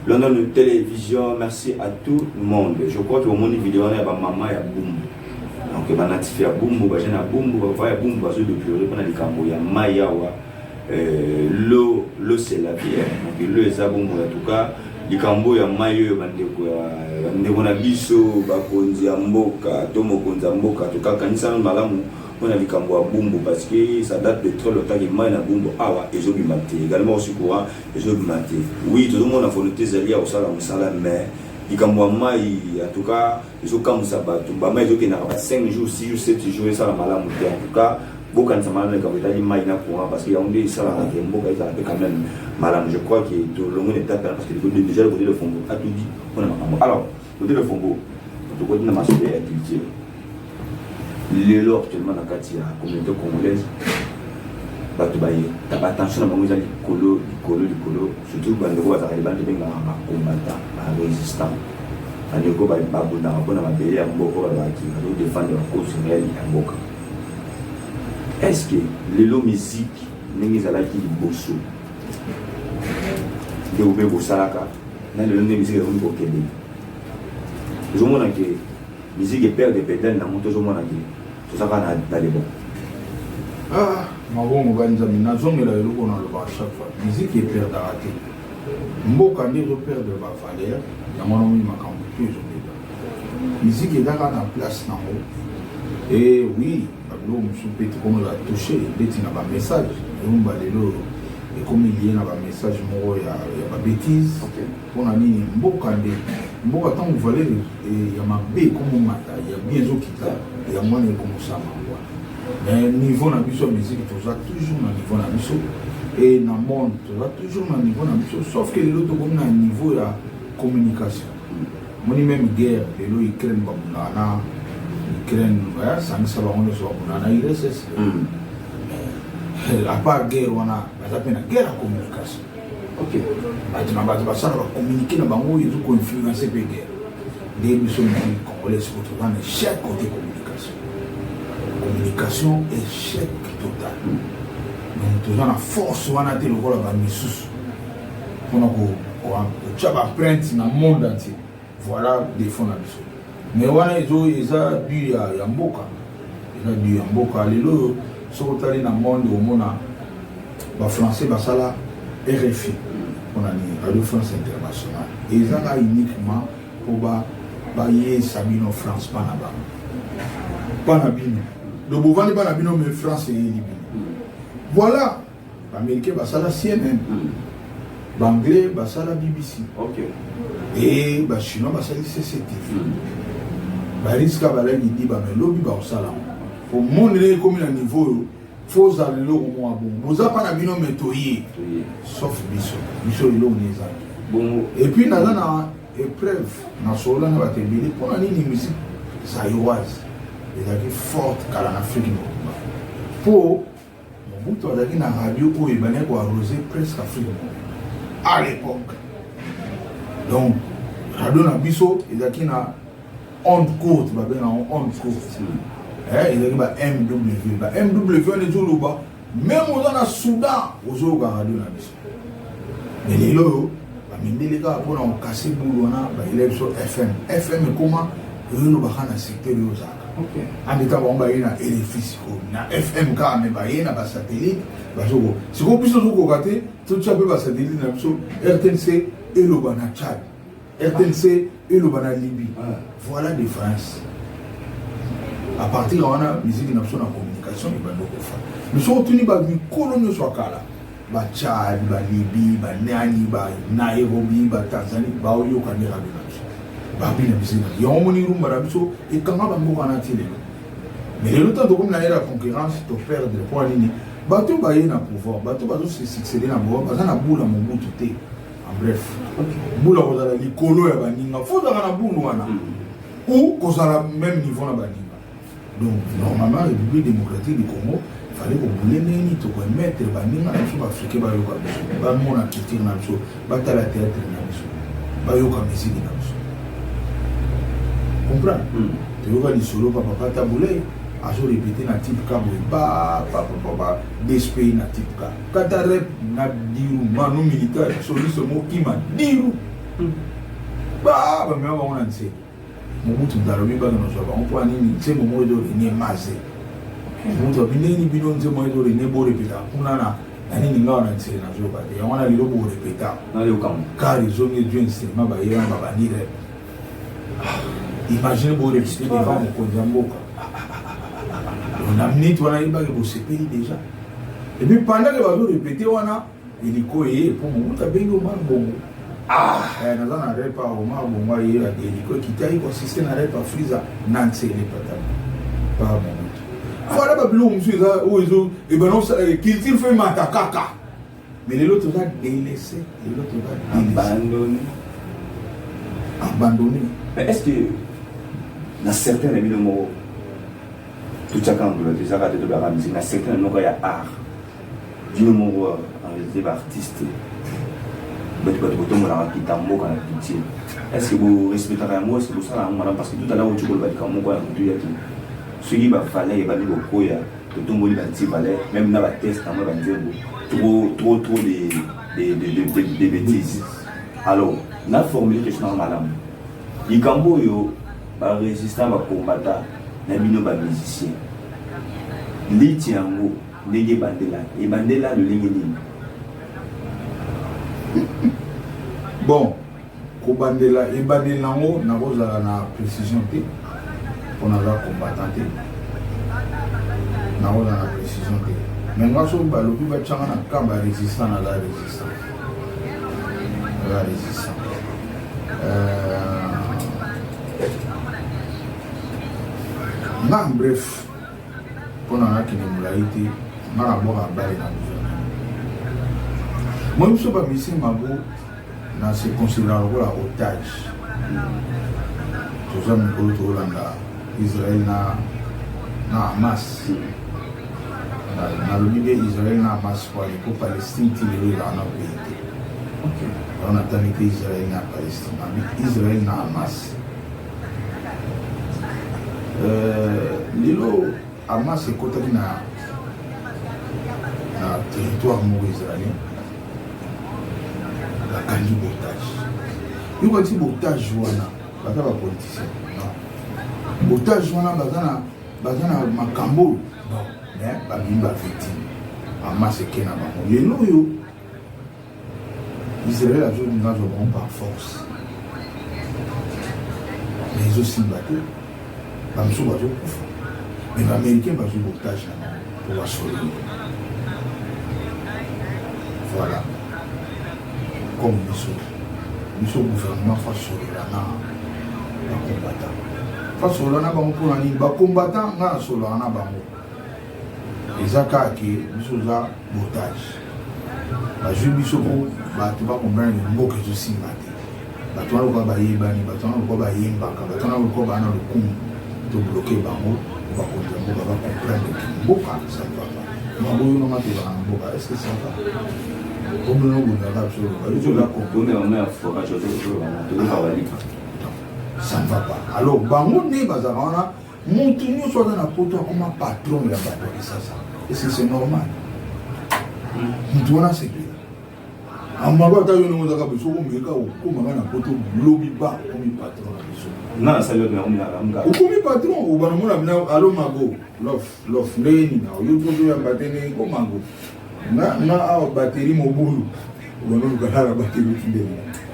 [SPEAKER 3] London Télévision. Merci à tout le monde. Je crois que au monde vidéo on a maman et Bumbu. Donc on a notifié à Bumbu, on a Bumbu, on va Bumbu parce que depuis on a des camps, il y a Mayawa, l'eau c'est la vie. Donc l'eau est à Bumbu en tout cas. Les camps il y a Mayo, on a biso, bakonzi amboka, tomo konzi amboka. En tout cas quand ils sont malamu. On a vu qu'en Bumbu parce que ça date de trop longtemps qu'il m'a Bumbu awa et je bimaté également aussi courant et je bimaté oui tout le monde a volonté d'aller au salam mais il kamwa mai en tout cas ils ont comme ça ba tumba mai qui n'a pas 5 jours 6 jours 7 jours ça la malamu en tout cas beaucoup de samana quand il a dit mai na courant parce qu'il y a on dit ça la mboka ça quand même malamu je crois que tout le monde est d'accord parce que déjà le côté le fond a tout dit on a alors côté le fond tout côté na masole et culture lelo actuellement na kati ya communauté congolaise bato baye taba attention na bango eza likolo surtout bandeko bazalaka bandi bengaka bakombata barésistant bandeko babundaka mpona mabele ya mboka bazalaki bazodefendre bacause réelle ya mboka est ce que lelo musique ndenge ezalaki liboso nde obe bosalaka na lelo nde musique ekomi kokende ozomona ke musique eperde pedale na moto ozomona ke tout ça va dans les bons.
[SPEAKER 1] Mabongo banzami nazongela eloko na loba chaque fois musique eperdaka te mboka nde ezoperdre bavaleur yango wana omi makambo tu ezobeba musique ezaka na place nango e oui babiloko mosusu mpe tokomi batouche ndeti na bamessage eyomba lelo ekomi lie na bamessage moko ya babétise mpona nini mboka nde mboka ntango valeur ya mabe ekomomata ya bien ezokita yango wana ekomosama mais niveau na biso musique toza toujours na niveau na biso et na monde toza toujours na niveau na biso sauf que lelo tokomi na niveau ya communication moni même guerre lelo Ukraine babundaka na Ukraine sangisa bango nyonso babundaka na IRSS à part guerre wana baza mpe na guerre ya communication bato na bato basala bacommunique na bango oyo ezokoinfluence mpe guerre nde biso musique congolais siko toza na échec côté communication échec total donc toza na force wana te lokola bamisusu mpona kotya baprinte na monde entier voilà défaut na biso mais wana eza du ya mboka eza du ya mboka lelo soki otali na monde omona bafrançais basala RFI mpona ni radio France international ezaka uniquement mpo bayesa bino France pa na bino donc bovandi bana bino mais France eyeli bino voilà baaméricain basala CNN baanglais basala BBC et bachinois basali CCTV bariska balaki di bamelobi baosala po monde nde ekomi na niveau oyo fo ozala eloko mwa bongo boza mpa na bino me toye sauf biso eloko nde ezaki et puis naza na épreuve nasolola na bato ebele mpona nini musique zayoise ezalaki forte kala na Afrique mobimba mpo mobutu azalaki na radio oyo ebandaki koarrose presque Afrique mobimba à l'époque donc radio na biso ezalaki na onde courte babenga onde courte ezalaki ba MW wana ezoloba même oza na Soudan ozoyoka radio na biso mais lelo oyo bamendeleka mpona kokase bulu wana bayela biso FM ekoma oyolobaka na secteur oyo ozala andeka bango baye na RFI sikoyo na FM kaka me baye na basatellite bazoko sikoyo biso tokoka te totya mpe basatellite na biso RTNC eloba na Tchad RTNC eloba na Libye voilà différence à partir wana musique na biso na communication ebandi kofa mais soko otuni bamikolo nyonso akala bachad balibye banani banairobi batanzanie baoyoka nde radio na biso babina bisina yango moni rumba na biso ekanga bamboka na ti lelo mais lelo ntanto komi na ye ya concurrence toperdre mpo nini bato baye na pouvoir bato bazosuccéde na pouvoir baza na bula mobutu te en bref bula kozala likolo ya baninga fo ozala na bulu wana ou kozala même niveau na baninga donc normalement république démocratique du Congo fallait kobule nini tokoemettre baninga na biso baafrikain bayoka biso bamona culture na biso batala théâtre na biso bayoka musique na biso comprendre toyoka lisolo papa tabule azorépété na type ka boye papa despay na type ka kata rep na diru mano militaire soliste mokima diru bamema bango na nse mobutu ndalobi bana nozwa bango mpo anini nzembo moko ezorenie maze mobutu abindeni bino nzembo ezorenie borepeta kuna na nini ngawa na nsele nazoyoka te yango wana lelo borepeta car ezongi edu instrument bayeba babandi rep imagine borepete devant mokonzi ya mboka na minute wana yebaki bosepeli déjà et puis pendant que bazorepete wana eliko eye mpo mobutu abengi omar bongo naza na repa omar bongo aye adeliko ekitaki konsiste na repa friza na nsele patala pa mobutu voilà babiloko mosusu eza oyo ezo ebana osala culture fe mata kaka mais lelo toza délaissé lelo toza abandonné
[SPEAKER 3] mais est-ce que na certains na bino moko totyaka ngolo tezaka te tobaka musique na certains na moko ya art bino moko en réalité baartiste bato kotombolaka kita mboka na culture est-ce que borespectaka yango est-ce que bosala yango malamu parce que tout à l'heure otyokolo balika moko ya motu yaki soki bavaler ebandi kokoya totomboli banti valer même na bateste yango banzembo trop de bêtises alors na formule question yango malamu likambo oyo barésistant bacombatant na bino bamusicien liti yango ndenge bandela et bandela le ligne.
[SPEAKER 1] Bon, ko bandela et bandela ngo na kozala na précision te pour na combattant te. Na kozala na précision te. Mais moi so ba lobi ba changa na kamba résistant na la résistant. La résistant. Bref, pour na ki ni mulaiti, na bo ba bale na besoin. Moi je suis pas ici mabo na se considérer comme otage. Tout ça me colle tout là Israël na Hamas. Na le milieu Israël na Hamas pour Palestine qui est là dans le pays. OK. On a tenu que Israël na Palestine, mais Israël na Hamas. Lilo Hamas est côté na territoire israélien. La candy otage. Il va dire otage wana, bata ba politicien. Non. Otage wana bazana makambo. Non, mais ba bimba victime. Hamas est kena ba. Les loyo Israël a joué dans le par force. Mais ils aussi battu. Ba mso ba joué kufa. Mais les Américains ba joué otage là pour la sauver. Voilà. Comme nous sommes gouvernement face au Lana, combattant. Face au Lana, les combattants, face au Lana, les accords qui sont otages. La justice, tu vas comprendre le mot que je suis battu. Tu vas voir les Bani, tu vas voir les Mbaka, tu vas voir le coup de bloquer Bango, tu vas comprendre que Mboka, ça ne va pas. Mboka, est-ce que ça va? Ça ne va pas. Alors, Bango ne bazarana, montunyo soit dans la poto comme un patron de la bataille. Est-ce que c'est normal? Nous c'est clair. En Magata, nous avons besoin de comme un poto lobby bas comme patron.
[SPEAKER 3] Non, ça le met
[SPEAKER 1] comme patron, ou Banamo, alors Mago, l'off, Léni, you go to a battery comme Mago. Na batterie mobile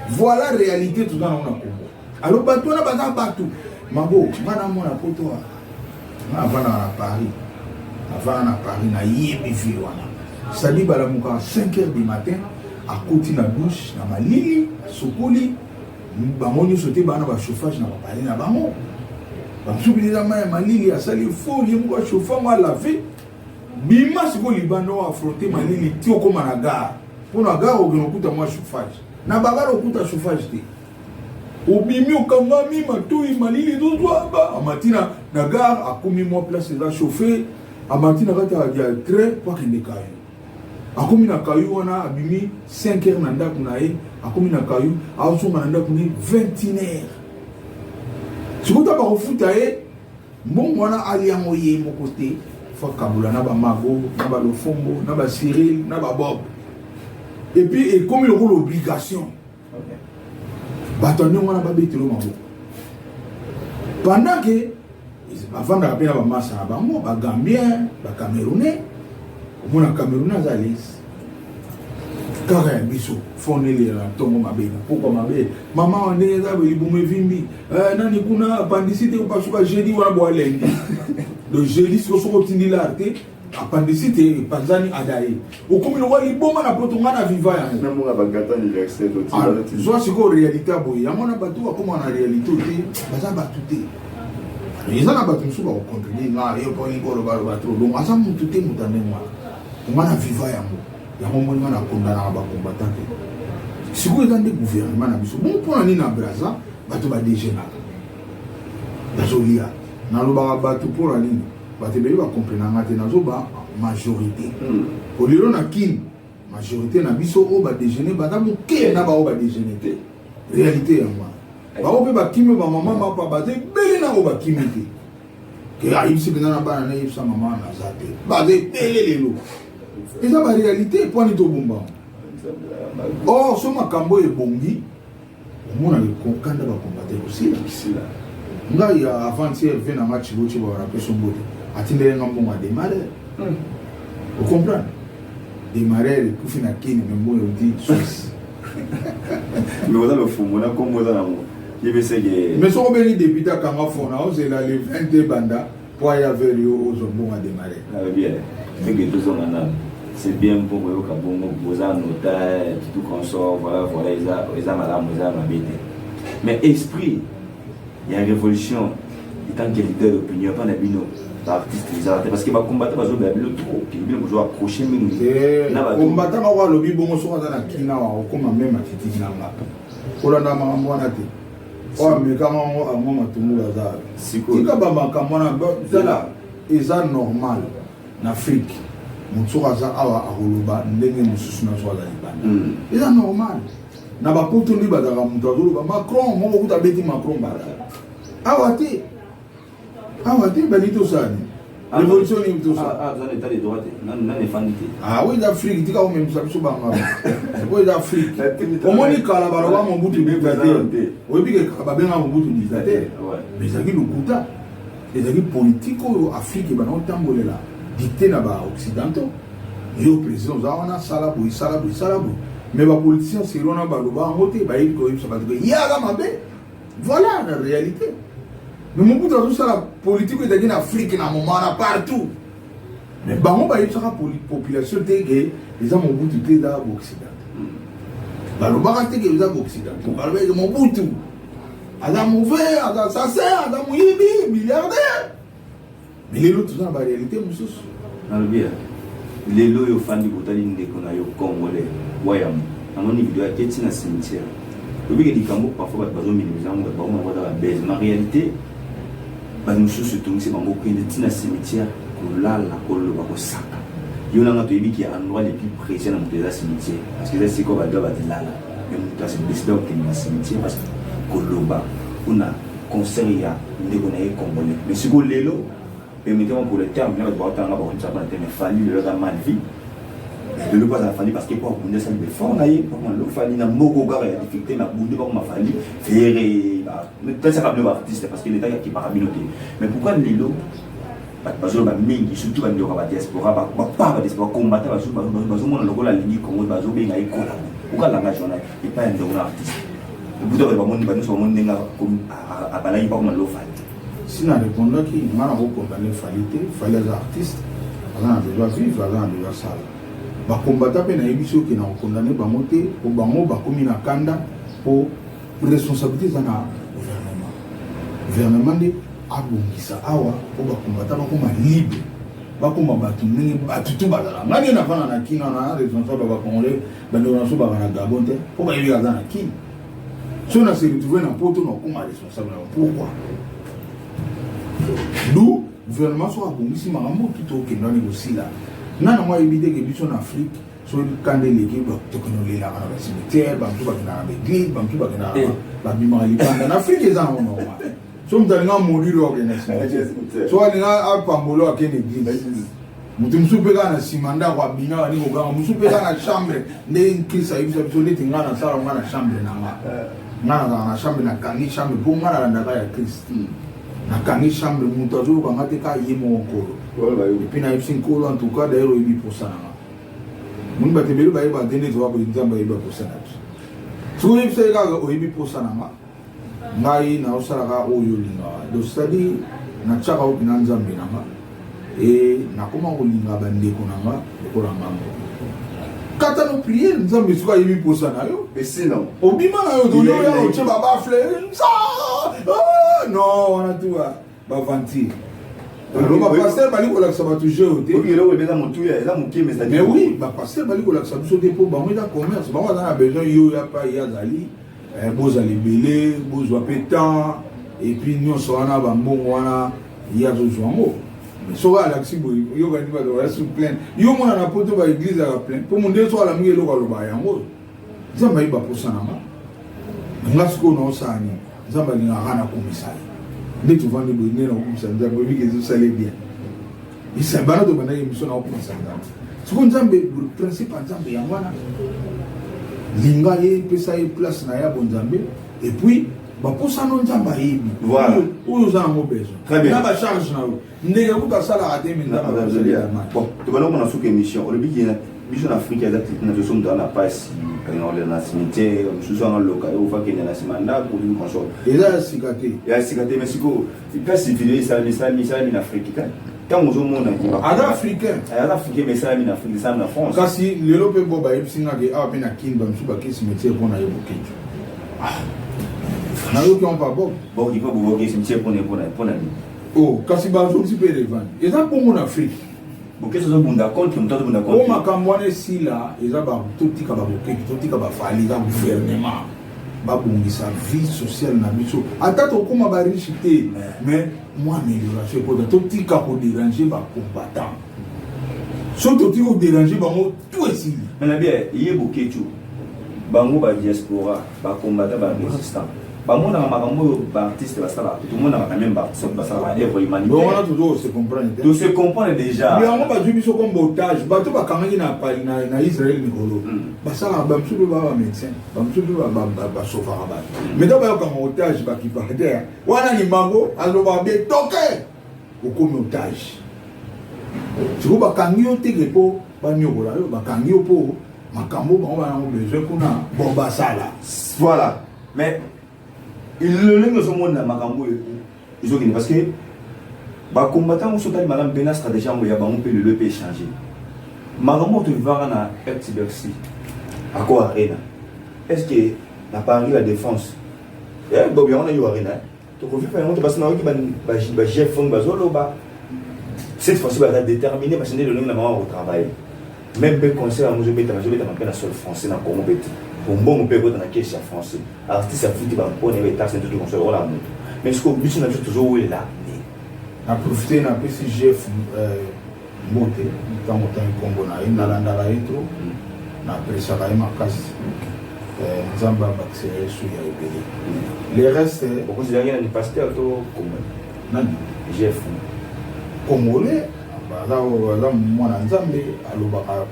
[SPEAKER 1] voilà la réalité tout dans le Congo. Alors bateau na bazan partout mabo mana mona poto avant na Paris na yebi vi wana sali bala muka 5h du matin à côté na douche na malili sokoli bamoni sauter bana ba chauffage na ba na bango ba subila malili asali folie muka chauffer moi laver bima siko libano affronter malili tio comme na gare pour na gare okuta moi chauffage na bagara okuta chauffage te obimi okangami matoi malili dozwa ba amatina na gare akomi moi place là chauffer amatina kata ya train pour kende kayo akomi na kayo wana abimi 5h na ndako na ye akomi na kayo azonga na ndako ni 21h sikuta ba kofuta ye mbongo wana aliango ye mo côté faut Kabula na ba Mago, na ba Lofombo, na ba Cyril, na ba Bob. Et puis et comme il y a l'obligation. Bâtonnier on a ba betelo Mago. Pendant que avant de rappeler ba Massa ba mo ba Gambien, ba Camerounais, on a Camerounais alis. Kara biso fone le la tongo mabe. Pourquoi mabe? Maman on est za be libume vimbi. Nani kuna appendicite ou pas suba jeudi wana bo alengi. Le jeudi sur son continent l'arté appendicite panzani adaye okomi lo wali boma na poto ngana viva ya
[SPEAKER 3] na mo ba gata ni l'excès de tirage
[SPEAKER 1] zo siko réalité boy ya mona batu akoma na réalité te baza batu te ils ana batu suba ko contrôler na yo ko ni ko lo ba trop donc asa mutu te mutane mwa ngana viva ya mo mona na kondana ba combattant te siko ezande gouvernement na biso bon pona ni na Braza batu ba déjeuner bazolia na loba batu pour la ligne batebeli ba comprendre ngate nazo ba majorité pour lelo na kin majorité na biso o ba déjeuner bata mo ke na ba o ba déjeuner te réalité ya moi ba o pe ba kimi ba maman ba papa te beli na o ba kimi te ke ayi se bena na ba na yipsa maman na zate ba de beli lelo eza ba réalité point to bomba oh so makambo e bongi mona le kokanda ba combattre aussi là ngai avant-hier vient na match bochi ba rappeler son bote atindele ngambonga démarrer Vous comprenez? Démarrer les coups na Kenya, mais bon, on dit Suisse.
[SPEAKER 3] Mais vous avez le fou, on a comme vous avez mais si
[SPEAKER 1] on a des députés à Kamafona, c'est là les 22 bandas pour y avoir aux hommes à démarrer.
[SPEAKER 3] Ah bien, c'est bien pour vous, vous avez noté, tout consort, voilà, ils ont madame, ils ont habité. Mais esprit, il y a une révolution, il y a un leader d'opinion, pas d'abino, artiste, parce qu'il va combattre parce que le trop, il va jouer accroché, mais
[SPEAKER 1] combattant va voir le bibon sur la Kina, comme même à Titi Nanga. Pour la dame en moi, oh, mais comment on a tout le monde là? Si quand c'est normal en Afrique, on sort à Holoba, ndenge mususu na swala libanda. C'est normal. Na ba poto ni badara mutazulu ba Macron, mo ko tabeti Macron badara. Awati benito sani. Révolution ni tout ça.
[SPEAKER 3] Ah, vous avez l'état de droit, non défendité.
[SPEAKER 1] Ah oui, d'Afrique, tu as même ça sur Banga. Oui, d'Afrique. Au moins, il y a mon bout de dictateur. Oui, il y a mon bout de dictateur. Mais ça qui le Kouta, les amis politiques en Afrique, ils ont tambolé là. Dicté là-bas occidentaux. Et au président, on a salabou. Mais les politiciens, c'est là, on a voté, il y a voilà la réalité. Mais mon bout de tout ça, la politique est en Afrique, partout. Mais on va y avoir une population qui est mon bout de thé dans l'Occident. On va y avoir l'Occident. On va y avoir mon bout de tout. Adam ouvert, Adam assassin, Adam Yibi, milliardaire. Mais les autres, dans la réalité, monsieur.
[SPEAKER 3] Les lois au fan du Botaline de Konayo Congolais, Wayam, à mon niveau, il y a un cimetière. Le but est que parfois, il y a des en réalité, nous sommes c'est un cimetière pour là, la sac. Il y a un endroit les plus précieux dans le cimetière. Parce que c'est quoi, il y a là. Mais nous avons décidé d'obtenir un cimetière parce que on a conseillé de Congolais. Mais si vous voulez, permettez-moi pour le terme, il fallu leur mal vie. De le pas à fallu parce que pour abonder ça le fort naïe pour le fallu na moko gar ya difficulté na abonder pas ma fallu faire mais peut-être ça va bien artiste parce que l'état qui parabinoté mais pourquoi lelo parce que ba mingi surtout ba ndoka ba diaspora ba diaspora combattre ba zo mona lokola lingi Congo ba zo benga ikola pourquoi la nationale et pas un artiste le bout de ba moni ba nous sommes ndenga comme à balayi pas comme le fallu
[SPEAKER 1] si na répondre qui m'a condamné fallait les artistes on a besoin vivre on a besoin ça ba combattre pe na yebiso ki na condamné ba moté pour bango ba komi na kanda pour responsabilité za na gouvernement de abongisa awa pour ba combattre ba koma libre ba koma batu ni batutu bazala ngani na fana na kina na responsable ba congolais ba ndo na so ba na Gabon te pour ba yebi za na kina so na se retrouver na poto na koma responsable pourquoi nous gouvernement so abongisi makambo tout au Kenya aussi là nana moi éviter que biso en Afrique so quand l'équipe technologie là dans le cimetière bantu ba na l'église bantu ba na ba bima libanda en Afrique ils en ont normal so mtalinga mourir organisation so alinga apambolo akene église mutu musupeka na simanda kwa bina wani ko ganga musupeka na chambre ne krisa ibisa biso leti ngana sala ngana chambre na chambre na kangi chambre pour ngana ndaka ya Christ na kangi chambre mutu azo ba ngate ka yemo okolo et puis na ipsinkolo en tout cas d'ailleurs il pour ça mun batebelo ba yeba dene to ba nzamba yeba pour ça so if say ga o yibi pour ça ngai na osala ga oyo linga do study na chaka o na nzambe nanga et na koma ko linga bande ko nanga ko la mambo kata no prier nzambe suka yibi pour ça yo
[SPEAKER 3] et sinon
[SPEAKER 1] obima na yo do yo ya o cheba ba fleur non on a tout ba vanti. Le pasteur bali ko laksa ba toujours te.
[SPEAKER 3] Oui, là beza montu ya, là moké mais ça dit.
[SPEAKER 1] Mais oui, ba pasteur bali ko laksa biso te pour bango da commerce, bango da na besoin yo ya pa ya zali. Boza libélé, boza pétant et puis nous so wana ba mbongo wana ya zo zwango. Mais so ala ksibo yo ga ndiba do resu plein. Yo mona na poto ba église a plein. Pour mon deux so ala mungelo ko lo ba yango. Zamba iba pour ça na ma. Ngasko no sani. Zamba ni ngana komisari. Dès que tu vas nous donner, on dit que ça allait bien. Il s'est barré de manière émission à opération. Ce qu'on dit, le principe en Zambie, Linga et place na ya bon Zambie. Et puis, baposa no nzamba yebi
[SPEAKER 3] Voilà.
[SPEAKER 1] oyo za nango besoin
[SPEAKER 3] Très bien.
[SPEAKER 1] na ba charge na yo ndenge kuta sala ate minda
[SPEAKER 3] Bon, tu vas nous faire une émission. Le but mission Afrique exactement nous sommes dans la passe dans le cimetière, nous sommes dans le local, on voit qu'il y a un mandat pour une console.
[SPEAKER 1] et là sikate
[SPEAKER 3] Il y a Sikate Mexico, il peut civiliser ça en Afrique. Quand on joue monde qui va
[SPEAKER 1] ada africain
[SPEAKER 3] en Afrique mais ça en Afrique, ça en France.
[SPEAKER 1] kasi lelo pe boba yebsinga ke a pe na kingdom su ba kisi métier pour na yebo keju na yo ki on pa bob
[SPEAKER 3] Bon, il faut vous voir cimetière pour la vie.
[SPEAKER 1] oh kasi ba zo ti pe revendre eza pour mon Afrique
[SPEAKER 3] Bon, qu'est-ce que vous avez contre le temps de vous
[SPEAKER 1] o
[SPEAKER 3] d'accord?
[SPEAKER 1] makambo wana esila eza totika babokeki totika bafali eza gouvernement babongisa vie sociale na biso ata tokóma bariche te mais moi amélioration ekota totika kodérange bacombattant so totika kodérange bango tout esili
[SPEAKER 3] Mais bien, il y a beaucoup de choses. Bango ba diaspora, ba combattant, ba résistant. Ba monde na makambo ba artiste ba sala. Tout le monde a quand même ba sala œuvre
[SPEAKER 1] donc wana
[SPEAKER 3] humanitaire.
[SPEAKER 1] toujours se comprendre te
[SPEAKER 3] Tout se comprend déjà.
[SPEAKER 1] yango bazwi biso comme otage bato bakangaki na israel mikolo basalaka bamosusu mpe baa bamédecin bamosusu mpe basofaka bato mais to bayokanga otage bakipater wana limango alobaka bie toke okomi otage siko bakangi yo teke mpo banyokola yo bakangi yo mpo makambo bango banango besoin kuna bon basala
[SPEAKER 3] Voilà. Mais le lingue de monde na makambo ils ont parce que ba combattant sont allés madame Bena stratégie en ya bango peut le peut changer. Makambo tu vas na FTBC. À quoi arena? Est-ce que la Paris la défense eh bon bien on a eu arena. Tu confie pas on parce que na qui ba chef fond bazolo ba cette fois-ci va déterminer parce que le lingue na maman au travail. Même le conseil à nous mettre ma seul français dans Congo petit. Pour bon on peut être dans la caisse français. Artiste africain va prendre les taxes tout comme ça voilà. Mais ce qu'on but na toujours où est là.
[SPEAKER 1] na profite na pesi chef mbote ntango ntangi nkombo na ye nalandaka ye tro napresaka ye makasi nzambe abakisela ye su ya ebele le reste
[SPEAKER 3] okonsidéré na ni pasteur to comme
[SPEAKER 1] nani
[SPEAKER 3] chef
[SPEAKER 1] congolais aza mwana nzambe alobaka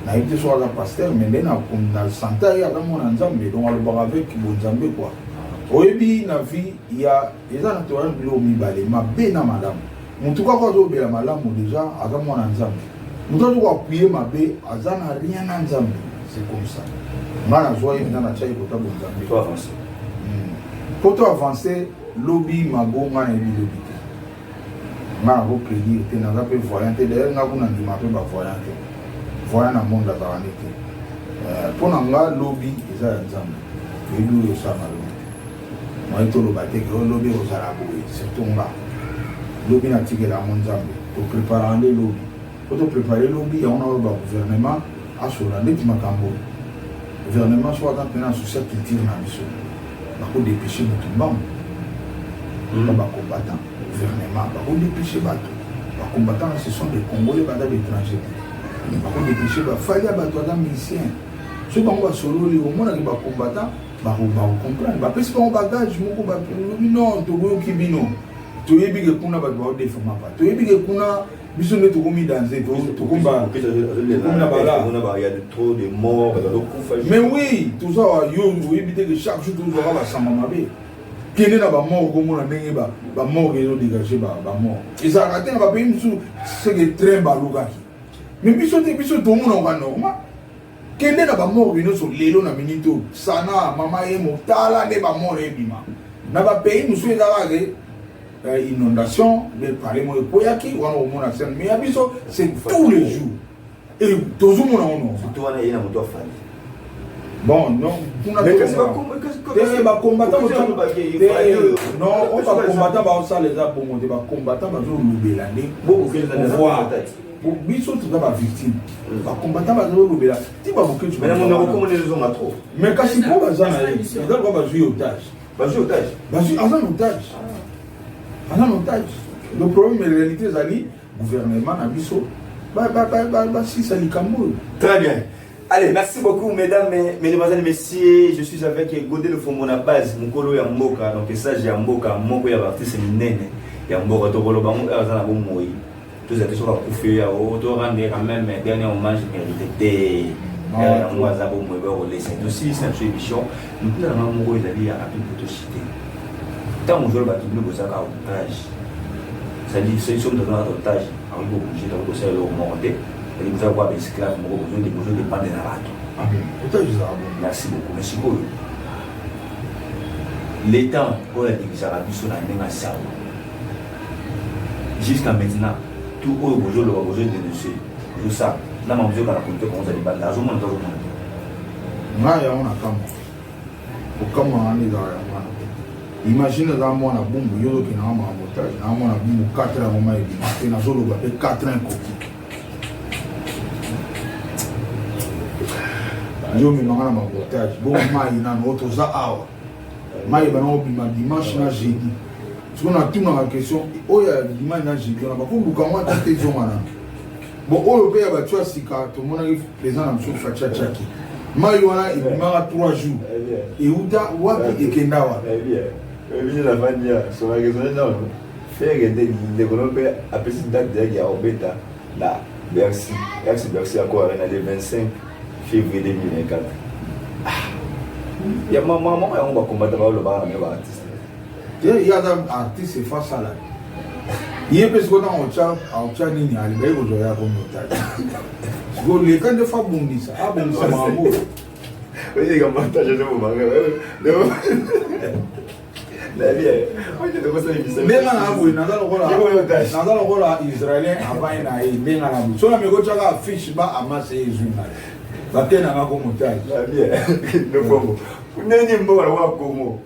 [SPEAKER 1] nayebi te so aza pasteur mais nde na santa ye aza mwana nzambe donc alobaka avec bonzambe quoi oyebi na vie ya eza na toyana biloko mibale mabe na malamu motu kaka azobela malamu déjà aza mwana nzambe motu azoka apuye mabe aza na rien na nzambe c'est comme ça nga nazwa ye mina na tia ekota bonzambe
[SPEAKER 3] to avance
[SPEAKER 1] po to avance lobi mago nga nayebi lobi te nga nakocrédire te naza mpe voyant te d'ailleurs nga kuna ndima mpe bavoyant te voyant na monde azala nde te mpo na nga lobi eza ya nzambe oyebi oyo osala lobi moi toloba te ke lobi ozala boye surtout nga lobi natikela yango nzambe topreparaka nde lobi po toprepare lobi yango naoyo bagouvernement asola ndeti makambo gouvernement so aza mpena social culture na biso bakodépêche motu mbango na bacombattant gouvernement bakodépêche bato bacombattant ce sont des congolais baza d'étranger te bakodépêche bafali ya bato aza musicien so bango basololi omonaki bacombattant bakocomprendre bapesi bango bagage moko balobi non tokoyoki bino toyebi ke kuna bato baodefama pa toyebi ke kuna biso nde tokomi danse tokomi na bala
[SPEAKER 3] il y a trop de morts
[SPEAKER 1] mais oui toza yo oyebi te ke chaque jour tozwaka basamba mabe kende na bamort okomona ndenge bamort ezodégage bamort ezalaka te na bapays mosusu seke train balukaki mais biso te biso tomonaka normal kende na bamort nyonso lelo na minute oyo sana mama ye motala nde bamort ebima na bapays mosusu ezalaka ke inondation bepale mo ekoyaki wana omona scène mais ya biso c'est tous les jours et tozomona ono
[SPEAKER 3] surtout wana ye na moto afali
[SPEAKER 1] bon non kuna bacombattant non on bacombattant baosala eza bongo te bacombattant bazolobela nde voir biso toza bavictime bacombattant bazolobela ti baboketu mais kasi po baza na ye eza lokwa bazwi otage aza na otage aza na otage le problème en réalité ezali gouvernement na biso basisa likambo oyo.
[SPEAKER 3] Très bien. Allez, merci beaucoup mesdames, mesdemoiselles, messieurs. Je suis avec Godé le Fomona Base, Mukolo ya Mboka. Donc ça j'ai Mboka, Moko ya artiste minene. Ya Mboka to bolo bango azana bo moyi. Tous les choses va couper ya o to rendre quand même dernier hommage mérité. Moi za bo moyi ba laisser. Aussi c'est une émission. Nous avons Moko ezali ya rapide pour te citer. tant que je vais tout le ça otage. C'est-à-dire c'est une somme de otage, on est obligé de reposer le monter. Et vous avez des esclaves, vous avez besoin de dépendre de la rate. Merci beaucoup. Merci beaucoup. L'État, pour la division arabe, sur la même assaut. Jusqu'à maintenant, tout le monde a besoin de dénoncer. Je sais, là, on a besoin de raconter comment ça débat. Là, je m'en entends.
[SPEAKER 1] Imagine dans moi na bombe yo qui na ma montage na moi na bombe 4 ans moment et na zolo ba 4 ans coquille yo me mangana ma montage bon mai na auto za awa mai ba no bima dimanche na jeudi tu on a tout na question oya dimanche na jeudi on ba ko luka moi tete zo mana bon oyo pe ba tu asika to mona présent na mso fa chachaki mai wana ibimanga 3 jours et uta wapi ekendawa
[SPEAKER 3] je la famille sur la raison non faire des développés à petite date de guerre au bêta là merci à quoi le 25 février 2024 il y a maman on va combattre le bar mais artiste
[SPEAKER 1] il y a des artistes face à là il y a parce qu'on a un chat ni à l'éveil au joya comme notage go les quand de fois bondi ça ah bon ça mambo
[SPEAKER 3] oui comme montage je vous manque la vie on te commence à émission
[SPEAKER 1] mais là na lokola israélien avant na mais na bu so na me go chaka fish ba amase ezuna ba tena nga ko montage
[SPEAKER 3] la vie le pombo neni mbo wa komo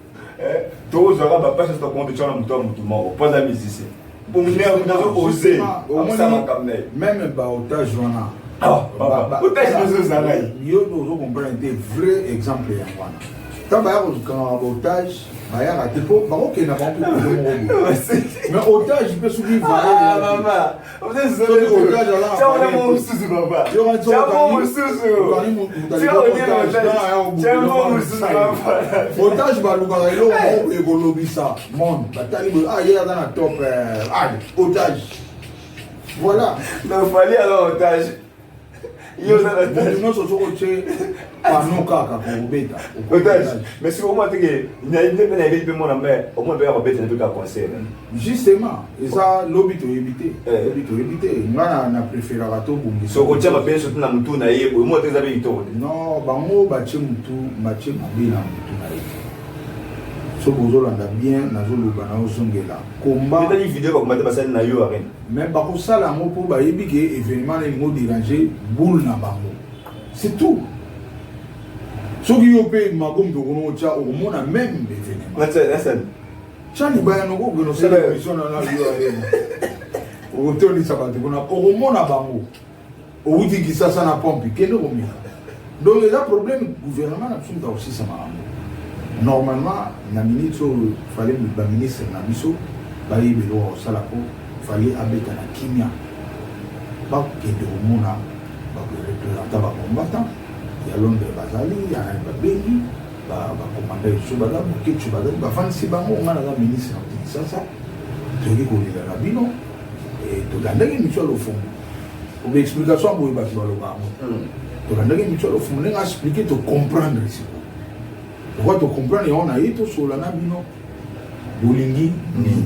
[SPEAKER 3] to zo ba pas ce compte chana muto moko pas amis ici pour nous oser ça va comme
[SPEAKER 1] même ba otage wana
[SPEAKER 3] otage nous ça là
[SPEAKER 1] yo nous comprendre des vrais exemples ya wana tamba ya ko otage baya raté pour OK na ba mais otage peut subir
[SPEAKER 3] ah maman vous êtes otage là ça on a mon sous papa
[SPEAKER 1] otage ba luka elo e ko lobisa monde batali ah hier dans la top otage voilà
[SPEAKER 3] mais fallait alors otage yo na otage
[SPEAKER 1] non so ko che panoka ka ko beta
[SPEAKER 3] otage mais si au moins que il y a une belle mon mais au moins ba beta ne pas conseil
[SPEAKER 1] justement et ça lobby to éviter ngana na préférer to bungi
[SPEAKER 3] so ko chama bien surtout na mutu na yebo au moins te zabe ito
[SPEAKER 1] non bango ba che mutu mache mabila mutu na yebo so bozolanda bien nazoloba na ozongela komba
[SPEAKER 3] mais vidéo ba komata basali na yo arena
[SPEAKER 1] mais ba ko sala ngo po ba yebi ke événement na ngo déranger boule na bango c'est tout soki yo pe magom to kono cha o mona même événement
[SPEAKER 3] listen
[SPEAKER 1] chani ba no go no sala émission na yo arena o toni sabate kona o mona bango o uti kisasa na pompe kendo ko mi donc les problème gouvernement na tsunta aussi ça ma normalement na ministre fallait ba ministre na biso ba yebelo o sala ko fallait abeta na kimia ba kende o mona ba représenter ba combattant ya Londres bazali ya ba bengi ba commander subada ke subada ba fansi ba mo ngana na ministre na sasa to ko lila na bino et to gandaki michel au fond o be explication bo ba lo ba mo to gandaki michel au fond nga expliquer to comprendre ici pourquoi tu comprends et on a été sur la nabino bolingi ni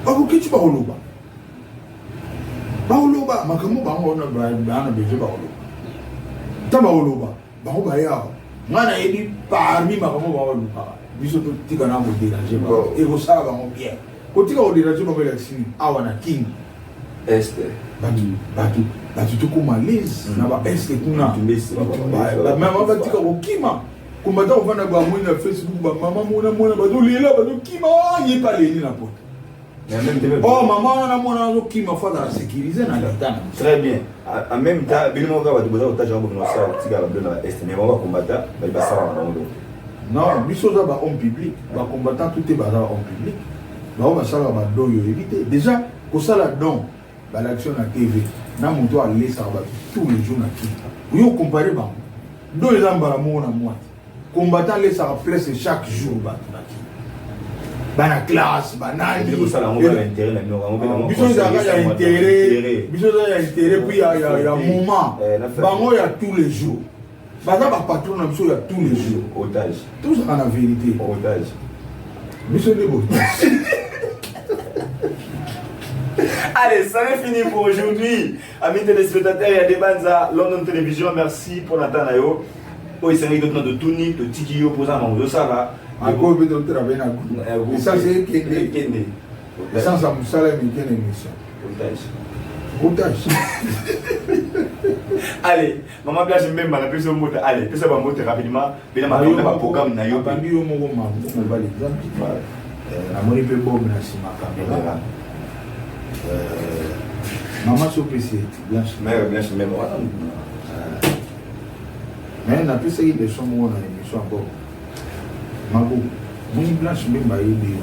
[SPEAKER 1] ako kichi ba holoba makamu ba ngona ba beje ba holoba tamba holoba ba ho ba ya ngana edi parmi makamu ba holoba biso to tika na mo déranger ba e go sala ba mo bien ko tika o déranger ba bela sini awa na king
[SPEAKER 3] este
[SPEAKER 1] batu to ko malaise na ba este kuna ba mama ba tika ko kima kumata uvana kwa mwina Facebook ba mama mwana ba dolila ba dokima ye pa leli na poto oh mama na mwana zo kima fada la sécuriser na latana
[SPEAKER 3] très bien en même temps bilimo ka ba doboza otage ngo no sa tika ba blona est mais on va combattre ba sa na ndo
[SPEAKER 1] non biso za ba homme public ba combattant tout est ba homme public ba ba sala ba do yo éviter déjà ko sala don ba l'action na TV na moto a laisser ba tous les jours na TV yo comparer ba do les ambara mo na moi combattant laisse sa place chaque jour bana classe banani
[SPEAKER 3] biso ça on va intérêt na no
[SPEAKER 1] biso ça ya intérêt puis il y a moment bango ya tous les jours bana ba patron na biso ya tous les jours
[SPEAKER 3] otage
[SPEAKER 1] tout ça en vérité
[SPEAKER 3] otage
[SPEAKER 1] Mission de beau.
[SPEAKER 3] Allez, ça est fini pour aujourd'hui. Amis téléspectateurs, il y a des bandes à London Télévision. Merci pour l'attente. Oh, il s'agit de Tuni, de Tiki, opposant à ça va.
[SPEAKER 1] Encore plus de travail à vous. Et ça, c'est Kende. Sans ça, vous savez, mais quelle émission. Comptage.
[SPEAKER 3] Allez, maman, bien, je même la personne moto. Allez, puis ça va monter rapidement. Puis là, on a un programme. On a un programme.
[SPEAKER 1] Maman Sopé, Blanche.
[SPEAKER 3] Blanche, même moi.
[SPEAKER 1] Mais on a pu essayer de son mot dans l'émission encore. Mago, moi Blanche, même pas eu de.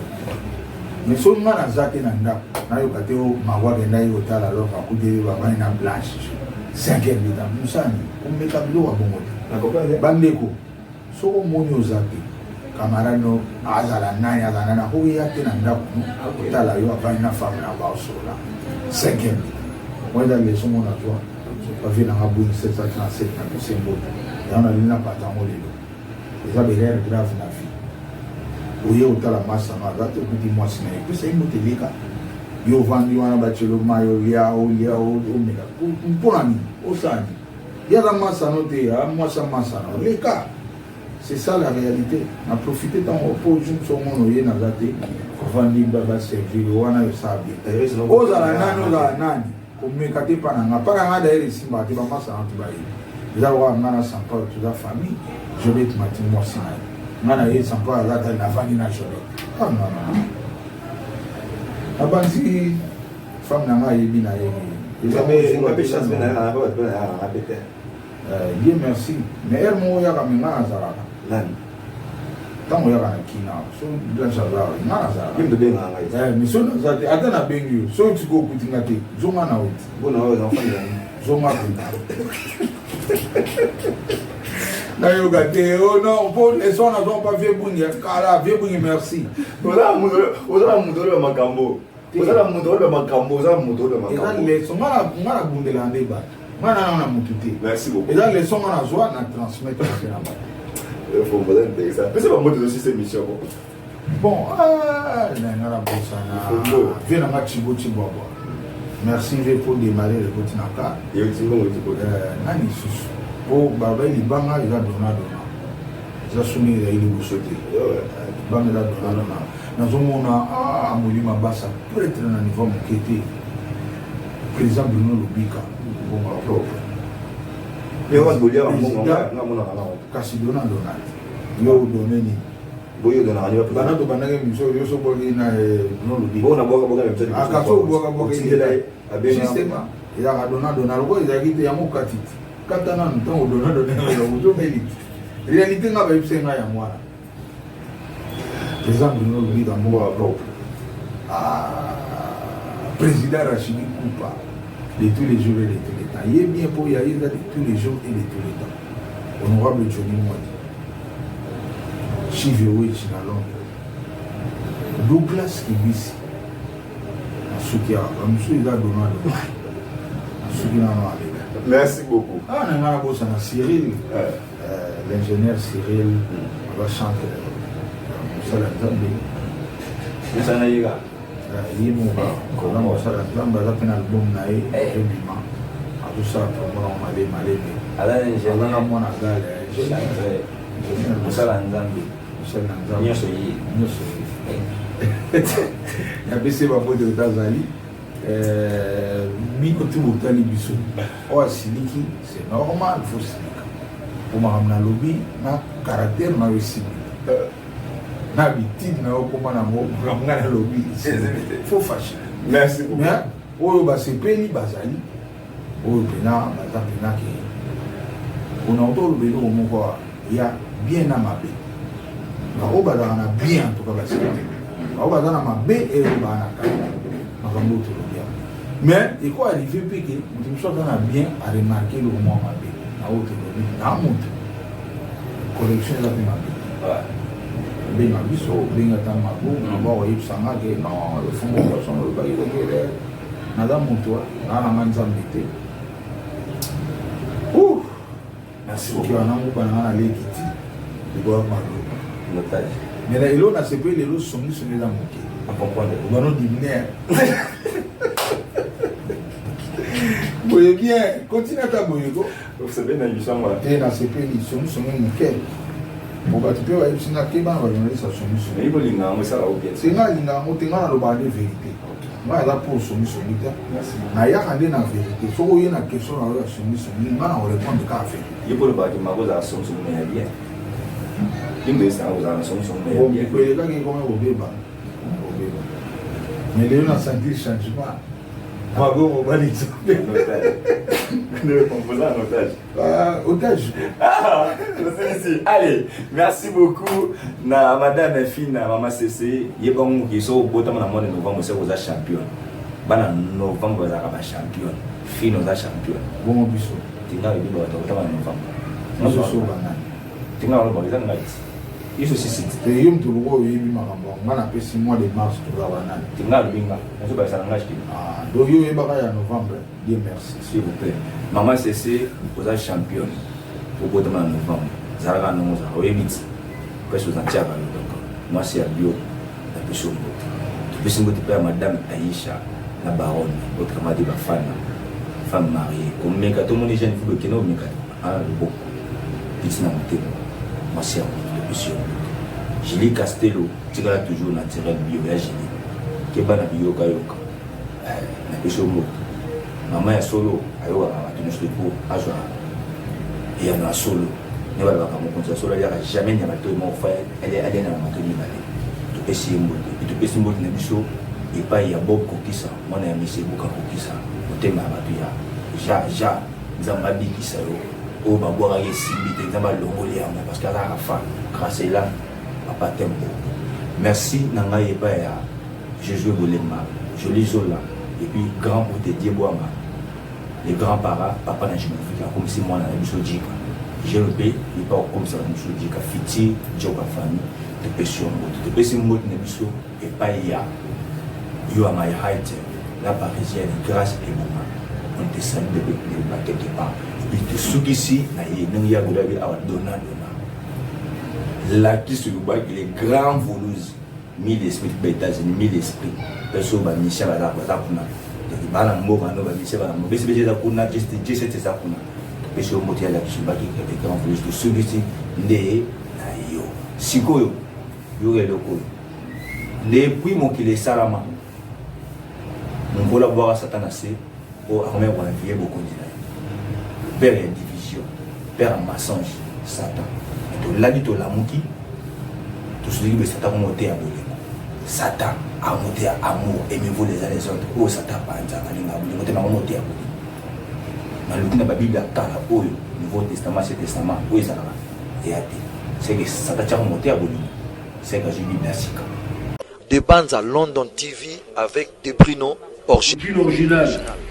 [SPEAKER 1] Mais son nom a zaté nanda. Na yo kateo mawa genda yo tala lo ka kude ba na Blanche. 5e d'état. Musani, on met tableau à bon. Bandeko. So moni ozaki. Camarade no azala nani azala na ho ya tena ndako tala yo apa na femme na ba sola 5e moi dans les sommes on a toi pas vu na Boeing 737 na Kisembo ya na lina pata molelo eza belere grave na vie oye utala masa na date kuti mwasi na puis c'est une teleka yo vandi wana ba chelo mayo ya o mega mpona ni osani ya la masa no te ya mwasa masa no leka. C'est ça la réalité. On a profité d'un repos, je me suis dit, on a été vendu, on a servi, on a eu ça bien. Aux alanani, aux alanani, on ne m'écarte pas. On n'a pas la d'ailleurs ici, on a dit, maman, ça a tout baillé. Ils ont un an sans pas toute la famille. Je vais te mettre moi sans elle. On a eu sans pas la taille, la famille n'a jamais. Ah non, non. La bande, femme n'a pas eu bien. Ils avaient une chance, mais elle n'a pas répété. Dieu merci. Mais elle m'a eu à la main. Tango ya kana kina so Blanche azara ngana azara kimdo benga ngai mais so zate atana bengi so tiko kutinga te zonga na uti bona wa ngafanya zonga na yo gate oh non pour les gens n'ont pas vu bungi kala vu bungi merci oza mudoro makambo oza mudoro makambo eza les sont ngana bundela ndeba ngana na mututé merci beaucoup eza les sont ngana zwa na transmettre na ba. Il faut me dire ça. Mais c'est pas moi de aussi cette mission. Bon, merci pour démarrer le Botinaka. Nani Soussou. Oh, Baba, il est banga, il a donné. Il a soumis, il est bouchoté. Banga, il a donné. Nous avons un Moulima Bassa, peut-être un niveau qui était président Bruno Lubika, pour ma propre. Mais on va vous dire, kasi dona yo doneni boyo dona ni bana to banage miso yo so bogi na no ludi bona boga mtani akaso boga indela abena sistema ya dona logo ya kite ya mokati katana ntango dona yo muzo meli réalité nga ba ipsenga ya mwana exemple no ludi kambo wa propre président Rachidi Koupa de tous les jours et de tous les temps. Il est bien pour y aller de tous les jours et de tous les temps. Honorable Johnny Mwadi, Chivewe Chinalon, Douglas Kibisi, Asukia, Monsieur Donald, Asukia. Merci beaucoup. Ah, on a un Cyril, l'ingénieur Cyril, on va chanter. Ça l'a tombé. Ça n'a pas. Il m'a dit que un album naïf, tout ça pour moi on m'a démarré. Alors l'ingénieur mon agal, ça l'ensemble, ça l'ensemble. Il a baissé ma peau de Tazali. Mikotu Botali Bissou. Oh Siliki, c'est normal, il faut Silika. Pour ma ramener lobby, na caractère na aussi. Na habitude na okoma na mo ramener na lobby. Faut fâcher. Merci beaucoup. Mais oyo ba sepeli bazali. Oyo pena ba pena ke. On entend le bélo moko ya bien na mabe. Na oba na bien en tout cas ba sepeli. Na oba na mabe et ba na ka. Makambo to bien. Mais il faut arriver que nous sommes bien à remarquer le moment mabe. Na oto le na monte. Correction la mabe. Benga biso benga tamago na ba wa ipsanga ke non le fond de son le bail de guerre nada mutua na manza mbete merci beaucoup na mo bana na lekiti de boa malo notage Mais là, il a CP, les lots sont mis sur les amours.
[SPEAKER 3] À comprendre.
[SPEAKER 1] On va nous diminuer. Boye bien, continue à t'abonner.
[SPEAKER 3] Vous savez, dans l'émission, moi.
[SPEAKER 1] Et dans CP, ils sont mis sur les amours. Bon, bah, tu peux aller sur la Kéba, on va donner ça sur les
[SPEAKER 3] Mais il faut l'inga, mais ça va bien.
[SPEAKER 1] c'est là, il a monté dans le bar de vérité. Moi, là, pour sur les amours. Na ya kande na vérité. So oye na question na sur les amours. Ngana on répond de café.
[SPEAKER 3] Il faut le bar de mago za som som mais bien. Il me ça za som som mais
[SPEAKER 1] Bon,
[SPEAKER 3] bien.
[SPEAKER 1] il peut les gars qui comment au débat. Mais les gens ont senti le changement. Mago au bar de
[SPEAKER 3] Composant en otage.
[SPEAKER 1] Otage.
[SPEAKER 3] Ah, allez, merci beaucoup na madame Fina, maman CC. Il y a bon qui sont au bottom de mois de novembre, c'est aux champion. Bana novembre, vous avez champion. Fina, vous avez champion.
[SPEAKER 1] Bon, bisous.
[SPEAKER 3] Tinga le bibo au novembre.
[SPEAKER 1] Moi, je suis au banane.
[SPEAKER 3] Tinga le bibo, ils ont il faut ceci.
[SPEAKER 1] Et il me trouve au yébi makambo. On a appelé 6 mois de mars pour la banane.
[SPEAKER 3] Tinga le binga. On se passe à l'engagement.
[SPEAKER 1] Ah, donc il y a en novembre. Dieu merci.
[SPEAKER 3] S'il vous plaît. Maman CC, vous êtes championne. Au bout de novembre. Zara non, ça va vite. Qu'est-ce que vous en tirez donc? Moi, c'est à bio. La personne. La personne qui peut madame Aïcha, la baronne, votre camarade de femme mariée. Comme mes gâteaux, mon hygiène, vous le connaissez, mes gâteaux. Ah, le beau. Petit n'a pas moi, c'est à la personne. Julie Castello, tu as toujours naturel bio. Julie. Qui est pas la bio, Kayoka. La personne. Maman est solo, ayo a tenu ce pour ajoa. Et elle a solo. Ne va pas comme on solo, il n'y a jamais de bateau mon frère, elle est allée dans la bateau ni malé. Tu peux essayer mot, tu peux essayer mot de biso et pas il y a beaucoup qui ça. Moi on a mis c'est beaucoup qui ça. Au thème à bateau ja Zambabi qui ça yo. O ba boire les simbi Zamba longoli parce qu'à la fin grâce là papa tempo. Merci nanga yeba ya Jésus Bolema, joli Zola. Et puis, grand pour te dire, les grands-parents, papa n'a jamais fait comme si moi, on a mis Djika. J'ai le pays, il n'est pas comme ça, on a mis Djika. Fiti, Djoka famille, te pétions, te pétions, et pas il y a. You are my height, la parisienne, grâce et moment. On te salue de quelque part. Et puis, tout ce qui ici, il y a donna. L'artiste du bac, il est grand voleuse. 1000 esprits de États-Unis, 1000 esprits. Personne va Michel à la Kuna. Il va à Mora, no va Michel à la Mora. C'est déjà Kuna, juste 17 c'est ça Kuna. Personne va monter à la Kisubaki, qui est grand voleuse de celui-ci. Né, Nayo. Sikoyo, Yore Loko. Depuis mon qu'il est Salama. Mon collaborateur à Satanas, pour armer pour envier beaucoup de père et division, père en maçonge, Satan. Et là, dit la Mouki, tout ce qui est Satan a monté à Bolé. Satan a monté à amour, aimez-vous les uns les autres. Oh, Satan pas un Satan, il a monté à Bolé. Dans le Bible, il y a le Nouveau Testament, c'est le Testament, où est-ce qu'il y a? C'est que Satan a monté à Bolé. C'est que j'ai dit Nassika.
[SPEAKER 2] Des bandes à London TV avec des Bruno original.